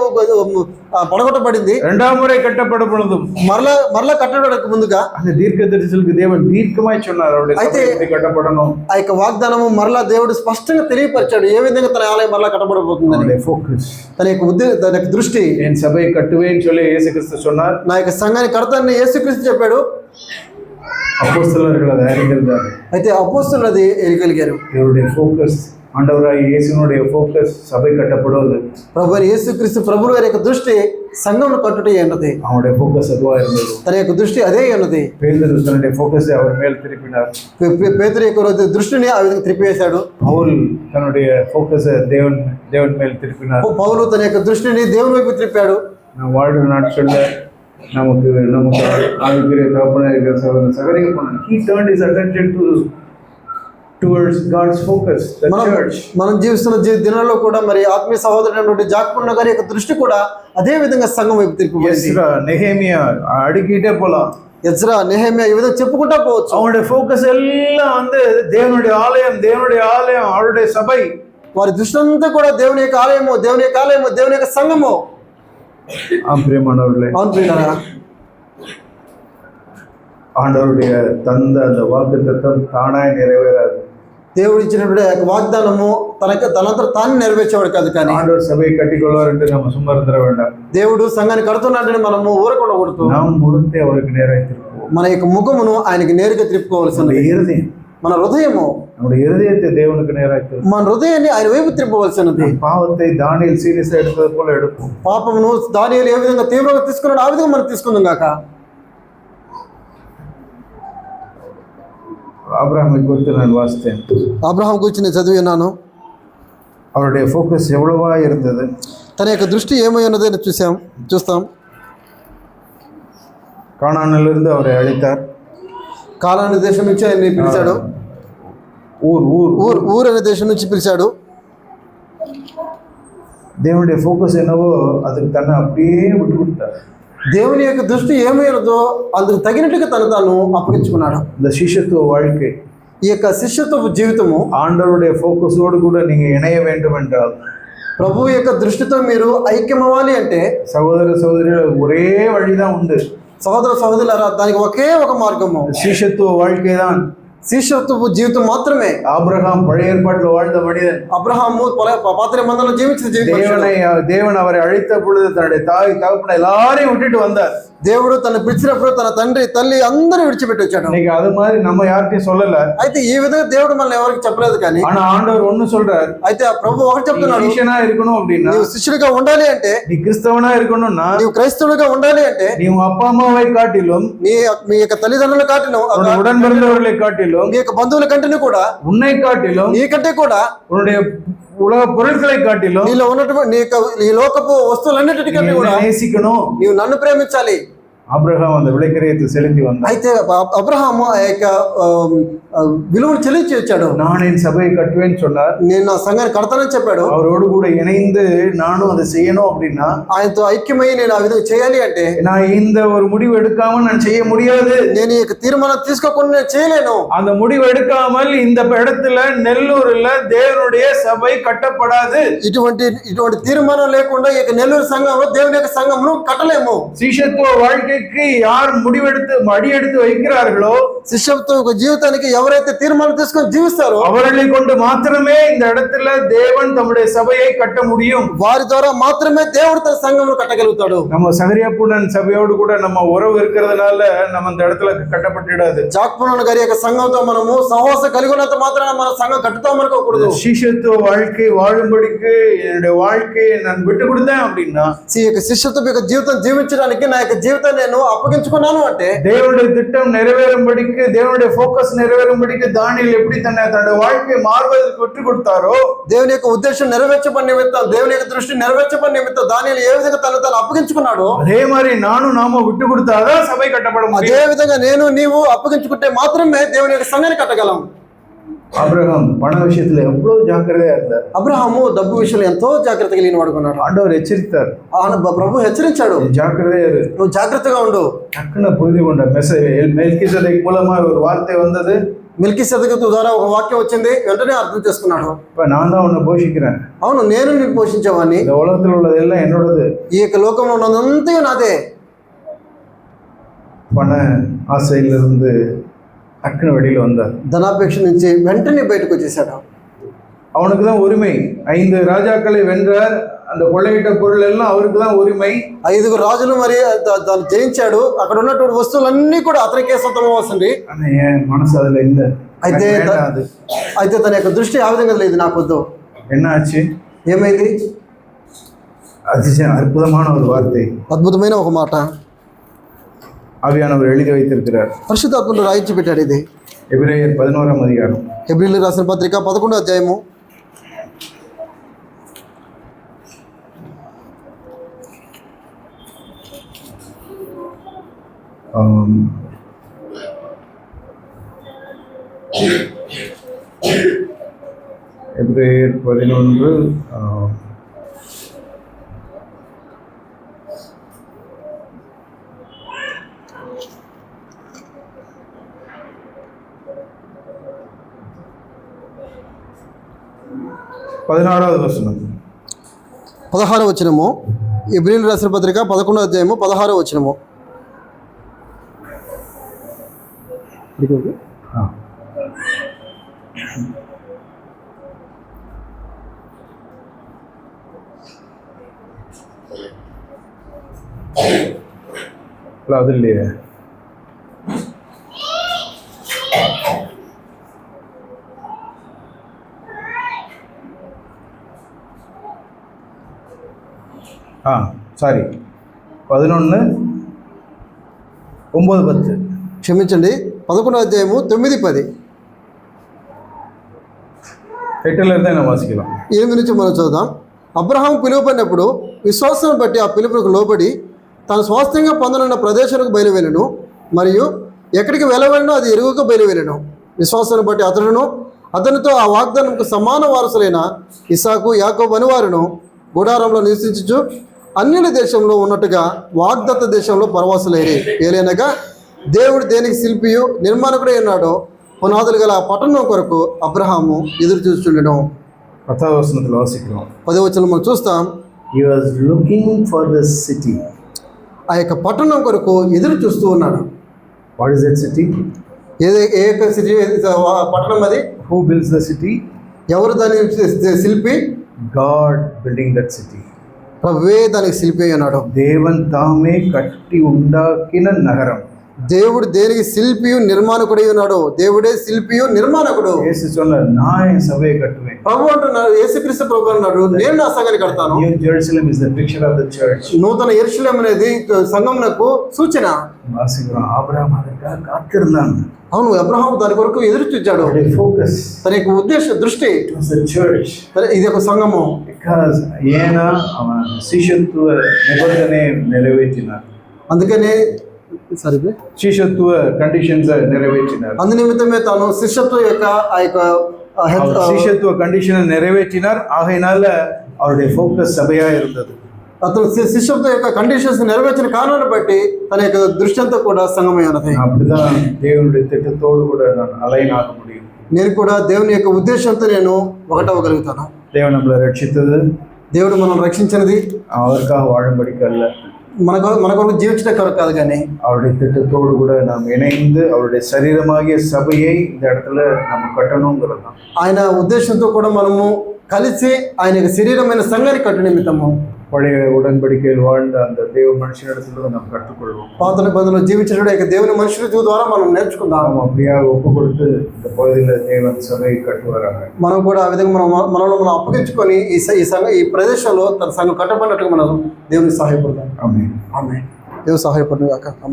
పడగొట్టబడింది. இரண்டாம் முறை கட்டப்பட பொழுதும் మరలా కట్టడానికి ముందుగా அந்த தீர்க்கதரிசிகளுக்கு தேவன் தீர்க்கமாய் சொன்னார், அவருடைய சபை எப்படி கட்டப்படணும். ఆ యొక్క వాగ్దానము మరలా దేవుడు స్పష్టంగా తెలియపరిచాడు ఏ విధంగా తన ఆలయం మరలా కట్టబడబోతుందని. ఫోకస్, తన యొక్క దృష్టి. என் சபையை கட்டுவேன்னு சொல்லி இயேசு கிறிஸ்து சொன்னார். నా యొక్క సంఘాన్ని కడతానని యేసుక్రీస్తు చెప్పాడు. அப்போஸ்தலர்கள் அதை அறிந்திருந்தார். అయితే అపోస్తలులు అది ఎరగలిగారు. இவருடைய ஃபோக்கஸ், ஆண்டவராகிய இயேசுவினுடைய ஃபோக்கஸ் சபை கட்டப்படுவது. ప్రభువైన యేసుక్రీస్తు ప్రభువు గారి యొక్క దృష్టి సంఘమును కట్టుట ఉన్నది. அவனுடைய ஃபோக்கஸ் அதுவா இருந்தது. తన యొక్క దృష్టి అదే ఉన్నది. பேதுரு தன்னுடைய ஃபோக்கஸை அவர் மேல் திருப்பினார். పేతురు యొక్క దృష్టిని ఆ విధంగా తిప్పివేశాడు. பவுல் தன்னுடைய ஃபோக்கஸை தேவன் மேல் திருப்பினார். పౌలు తన యొక్క దృష్టిని దేవుని వైపు తిప్పాడు. நான் வாழ்ற நாட்கள்ல நமக்கு ஆவிக்குரிய தகப்பனா இருக்கிற சகோதரர்கள் பண்ணணும். He turned his attention towards God's focus, the church. మనం జీవిస్తున్న దినాల్లో కూడా మరి ఆత్మీయ సహోదరుడు జాక్పన్న గారి యొక్క దృష్టి కూడా అదే విధంగా సంఘం వైపు తిరిగిపోయింది. எஸ்ரா, நெகேமியா அடுக்கிட்டே போலாம். ఎజ్రా, నెహెమ్యా ఈ విధంగా చెప్పుకుంటా పోవచ్చు. அவனுடைய ஃபோக்கஸ் எல்லாம் வந்து தேவனுடைய ஆலயம் அவருடைய சபை. వారి దృష్టి అంతా కూడా దేవుని యొక్క ఆలయము, దేవుని యొక్క ఆలయము, దేవుని యొక్క సంఘము. பிரியமானவர்களே, అవును ప్రియులారా, ஆண்டவருடைய தந்த அந்த வாக்குத்தத்தம் தானாய் நிறைவேறாது. దేవుడు ఇచ్చినటువంటి వాగ్దానము తనంతా తాను నెరవేర్చేవాడు కాదు. కానీ ஆண்டவர் சபையை கட்டிக்கொள்வார் என்று நம்ம சும்மா இருந்துட வேண்டாம். దేవుడు సంఘాన్ని కడుతున్నాడని మనము ఊరకొండకూడదు. நாம் முழுத்தே அவருக்கு நேராய் திருப்புவோம். మన యొక్క ముఖమును ఆయనకి నేరుగా తిప్పుకోవాల్సింది. இருதயம், మన హృదయము, நம்முடைய இருதயத்தை தேவனுக்கு நேராய் திருப்பும். మన హృదయాన్ని ఆయన వైపు తిప్పవలసినది. பாவத்தை தானியேல் சீரியஸா எடுத்தது போல எடுப்போம். పాపమును దానియేలు ఏ విధంగా తీవ్రంగా తీసుకున్నాడు ఆ విధంగా మనం తీసుకుందాం గాక. ஆபிரகாமை குறித்து நான் வாசித்தேன். అబ్రహాం గురించి నేను చదివినాను. அவருடைய ஃபோக்கஸ் எவ்வளவா இருந்தது. తన యొక్క దృష్టి ఏమై ఉన్నదో చూస్తాం. கானானிலிருந்து அவரை அழைத்தார். కానాను దేశం నుంచి ఆయన పిలిచాడు. ఊరు అనే దేశం నుంచి పిలిచాడు. దేవుடைய ஃபோக்கஸ் என்னவோ அதுக்கு தன்னை அப்படியே விட்டு கொடுத்தார். దేవుని యొక్క దృష్టి ఏమైనదో అందుకు తగినట్టుగా తాను అప్పగించుకున్నాడు. இந்த சிஷ்யத்துவ வாழ்க்கை, ఈ యొక్క శిష్యత్వ జీవితము ஆண்டவருடைய ஃபோக்கஸோடு கூட நீங்க இணைய வேண்டும் என்றால், ప్రభు యొక్క దృష్టితో మీరు ఐక్యమవ్వాలి అంటే சகோதர சகோதரிகள் ஒரே வழிதான் உண்டு. సహోదర సహోదరులారా, దానికి ఒకే ఒక మార్గము, சிஷ்யத்துவ வாழ்க்கை தான். శిష్యత్వ జీవితం మాత్రమే. ஆபிரகாம் பழைய ஏற்பாட்டில் வாழ்ந்த மனிதன். అబ్రహాము పాత నిబంధనలో జీవించిన தேவன் அவரை அழைத்த பொழுது தன்னுடைய தாய் தகப்பனை எல்லாரையும் விட்டுட்டு வந்தார். దేవుడు తను పిలిచినప్పుడు తన తండ్రి తల్లి అందరూ విడిచిపెట్టి వచ్చాడు. இன்னைக்கு அது மாதிரி நம்ம யார்கிட்டயும் சொல்லல. అయితే ఈ విధంగా దేవుడు మనల్ని ఎవరికి చెప్పలేదు. కానీ ஆனா ஆண்டவர் ஒண்ணு சொல்றார். అయితే ఆ ప్రభు ఒకటి చెప్తున్నాడు, శిష్యனா இருக்கணும் அப்படின்னா, నీవు శిష్యుడిగా ఉండాలి అంటే, நீ கிறிஸ்தவனா இருக்கணும்னா, నీవు క్రైస్తవుడిగా ఉండాలి అంటే, நீ உன் அப்பா அம்மாவை காட்டிலும், మీ యొక్క తల్లిదండ్రుల కాటిலும், உடன் பிறந்தவர்களை காட்டிலும், మీ యొక్క బంధువుల కంటే కూడా, உன்னை காட்டிலும், నీకంటే కూడా, உன்னுடைய உலக பொருட்களை காட்டிலும், నీలో ఉన్నటువంటి ఈ లోకపు వస్తువులన్నిటికంటే కూడా நேசிக்கணும். నీవు నన్ను ప్రేమించాలి. ஆபிரகாம் அந்த விலைக்கிரயத்தை செலுத்தி வந்தான். అయితే అబ్రహాము ఆ యొక్క విలువను చెల్లించి వచ్చాడు. நான் என் சபையை கட்டுவேன்னு சொன்னார். నేను నా సంఘాన్ని కడతానని చెప్పాడు. அவரோடு கூட இணைந்து நானும் அதை செய்யணும் அப்படின்னா, ఆయనతో ఐక్యమై నేను ఆ విధంగా చేయాలి అంటే, நான் இந்த ஒரு முடிவு எடுக்காம நான் செய்ய முடியாது. నేను ఈ యొక్క తీర్మానం తీసుకోకుండా నేను చేయలేను. அந்த முடிவு எடுக்காமல் இந்த இடத்துல நெல்லூர்ல தேவனுடைய சபை கட்டப்படாது. ఇటువంటి తీర్మానం లేకుండా ఈ యొక్క నెల్లూరు సంఘంలో దేవుని యొక్క సంఘమును కట్టలేము. శిష్యత్వ வாழ்க்கைக்கு யார் முடிவெடுத்து அடியெடுத்து வைக்கிறார்களோ, శిష్యత్వ జీవితానికి ఎవరైతే తీర్మానం తీసుకొని జీవిస్తారో அவர்களை கொண்டு மாத்திரமே இந்த இடத்துல தேவன் தம்முடைய சபையை கட்ட முடியும். వారి ద్వారా మాత్రమే దేవుడు తన సంఘమును కట్టగలుగుతాడు. நம்ம సగరియాపునన్ సభயோடு கூட நம்ம உறவு இருக்கிறதுனால நம்ம இந்த இடத்துல கட்டப்பட்டிடாது. జాక్పునన్ గారి యొక్క సంఘంతో మనము సహవాసం కలిగి ఉన్నంత మాత్రాన మన సంఘం కట్టుతాం అనుకోకూడదు. శిష్యత్వ வாழ்க்கை வாழும்படிக்கு என்னுடைய வாழ்க்கையை நான் விட்டு கொடுத்தேன் அப்படின்னா, ఈ యొక్క శిష్యత్వ యొక్క జీవితం జీవించడానికి నా యొక్క జీవితాన్ని నేను అప్పగించుకున్నాను అంటే, தேவனுடைய திட்டம் நிறைவேறும்படிக்கு, தேவனுடைய ஃபோக்கஸ் நிறைவேறும்படிக்கு தானியேல் எப்படி தன்னுடைய வாழ்க்கை மாறுவதற்கு விட்டு கொடுத்தாரோ, దేవుని యొక్క ఉద్దేశం నెరవేర్చబడి నిమిత్తం, దేవుని యొక్క దృష్టి నెరవేర్చబడి నిమిత్తం దానియేలు ఏ విధంగా తను అప్పగించుకున్నాడో, அதே மாதிரி நாம விட்டு கொடுத்தாதான் சபை கட்டப்பட முடியும். అదే విధంగా నేను నీవు అప్పగించుకుంటే మాత్రమే దేవుని యొక్క సంఘాన్ని కట్టగలం. ஆபிரகாம் பண விஷயத்துல எவ்வளவு ஜாக்கிரதையா இருந்தார். అబ్రహాము డబ్బు విషయంలో ఎంతో జాగ్రత్త కలిగిన వాడుకున్నాడు. ஆண்டவர் எச்சரித்தார். ప్రభు హెచ్చరించాడు, ஜாக்கிரதையா இரு, నువ్వు జాగ్రత్తగా ఉండు. டக்குன்னு புரிந்து கொண்ட மெல்கிசேதேக் மூலமா ஒரு வார்த்தை வந்தது. మెల్కీసెదెకు ద్వారా ఒక వాక్యం వచ్చింది, వెంటనే అర్థం చేసుకున్నాడు. இப்ப நான் தான் உன்னை போஷிக்கிறேன். అవును, నేను నిన్ను పోషించేవాడిని. இந்த உலகத்தில் உள்ளது எல்லாம் என்னோடது. ఈ యొక్క లోకంలో ఉన్నదంతా నాదే. பண ஆசையிலிருந்து டக்குன்னு வெளியில வந்தார். ధనాపేక్ష నుంచి వెంటనే బయటకు వచ్చేసాడు. அவனுக்கு தான் உரிமை. 5 ராஜாக்களை வென்றார். அந்த கொள்ளையிட்ட பொருள் எல்லாம் அவருக்கு தான் உரிமை. 5 రాజులు మరి దాన్ని జయించాడు. అక్కడ ఉన్నటువంటి వస్తువులన్నీ కూడా అతనికే సొంతం అవ్వాల్సింది. ஆனா என் மனசு அதுல இல்ல. అయితే తన యొక్క దృష్టి ఆ విధంగా లేదు, నాకొద్దు. என்ன ஆச்சு? ఏమైంది? அற்புதமான ஒரு வார்த்தை అద్భుతమైన ఒక మాట ஆவியானவர் எழுதி வைத்திருக்கிறார். పరిశుద్ధాత్ముడు రాయించి పెట్టాడు. ఇది எபிரேயர் 11ஆம் அதிகாரம். హెబ్రీయులకు రాసిన పత్రిక 11వ అధ్యాయము. எபிரேயர் 11 16வது வசனம். 16వ వచనము. హెబ్రీయులకు రాసిన పత్రిక 11వ అధ్యాయము 16వ వచనము. அது இல்லையே. సారీ 11 9 10. క్షమించండి, 11వ అధ్యాయము 9 10. 8ல இருந்தே நான் వాసిக்கலாம். 8 నుంచి మనం చదువుదాం. అబ్రహాము పిలువబడినప్పుడు విశ్వాసం బట్టి ఆ పిలుపునకు లోబడి తను స్వాస్థ్యంగా పొందనున్న ప్రదేశానికి బయలువెళ్ళను, మరియు ఎక్కడికి వెళ్ళవలనో అది ఎరుగుక బయలువెళ్ళను. విశ్వాసాన్ని బట్టి అతనితో ఆ వాగ్దానంకు సమాన వారసులైన ఇస్సాకు యాకోబు అనువారును గుడారంలో నివసించుచు అన్యుల దేశంలో ఉన్నట్టుగా వాగ్దత్త దేశంలో పరవాసులైరి. ఏలైనగా దేవుడు దేనికి శిల్పియు నిర్మాణకుడై ఉన్నాడో పునాదులు గల ఆ పట్టణం కొరకు అబ్రహాము ఎదురు చూస్తుండెను. 10వ వచనంలో వాసిக்கிறோம். 10వ వచనం మనం చూస్తాం. He was looking for the city. ఆ యొక్క పట్టణం కొరకు ఎదురు చూస్తూ ఉన్నాడు. What is that city? ఏ యొక్క సిటీ పట్టణం అది? Who builds the city? ఎవరు దాని శిల్పి? God building that city. ప్రభువే దానికి శిల్పి అన్నాడు. దేవన్ తామే కట్టి ఉండాకిన నగరం. దేవుడు దేనికి శిల్పియు నిర్మాణకుడై ఉన్నాడు. దేవుడే శిల్పియు నిర్మాణకుడు. యేసు சொன்னார், நான் என் சபையை கட்டுவேன். ప్రభు అంటున్నాడు, యేసుక్రీస్తు ప్రభు అన్నాడు, నేను నా సంఘాన్ని కడతాను. New Jerusalem is the picture of the church. నూతన యెరూషలేము అనేది సంఘమునకు సూచన. వాసిக்கிறோம். అబ్రహాము அதற்காக காத்திருந்தான். అవును, అబ్రహాము దాని కొరకు ఎదురు చూచాడు. ఫోకస్, తన యొక్క ఉద్దేశ దృష్టి చర్చ్, ఇది ఒక సంఘము. బికాజ్ ఈయన శిష్యత్వ నిబంధనే నెరవేర్చినారు. అందుకనే శిష్యత్వ కండిషన్స్ నెరవేర్చినారు. అందు నిమిత్తమే తాను శిష్యత్వ యొక్క ఆ యొక్క శిష్యత్వ కండిషన్ నెరవేర్చినారు. ఆகையினால அவருடைய ఫోకస్ సభయా இருந்தது. అతను శిష్యత్వ యొక్క కండిషన్స్ నెరవేర్చిన కారణాన్ని బట్టి తన యొక్క దృష్టి అంతా కూడా సంగమై ఉన్నది. அப்படிதான் தேவனுடைய திட்டத்தோடு கூட நான் அலைன் ஆக முடியும். నేను కూడా దేవుని యొక్క ఉద్దేశంతో నేను ఒకటవగలుగుతాను. దేవుడు நம்மளை రక్షించదు. దేవుడు మనల్ని రక్షించినది அவருக்காக வாழும்படிக்கு அல்ல, మన కొరకు జీవించడం కొరకు కాదు, కానీ அவருடைய திட்டத்தோடு கூட நாம் இணைந்து அவருடைய சரீரமாகிய சபையை இந்த இடத்துல நம்ம கட்டணுங்கிறது தான். ఆయన ఉద్దేశంతో కూడా మనము కలిసి ఆయన యొక్క శరీరమైన సంఘాన్ని కట్టు నిమిత్తము பழைய உடன்படிக்கையில் வாழ்ந்த அந்த தேவ மனுஷனிடத்துல நாம் கற்றுக்கொள்வோம். పాత నిబంధనలో జీవించడం యొక్క దేవుని మనుషుల ద్వారా మనం నేర్చుకుందాం. அப்படியா ஒப்பு கொடுத்து இந்த பகுதியில் தேவன் சபையை கட்டுவாராங்க. మనం కూడా ఆ విధంగా మనం అప్పగించుకొని ఈ ప్రదేశంలో తన సంఘం కట్టబడినట్టుగా మనం దేవునికి సహాయపడతాం. ఆమేన్. ఆమేన్. దేవుడు సహాయపడును గాక. ఆమేన్.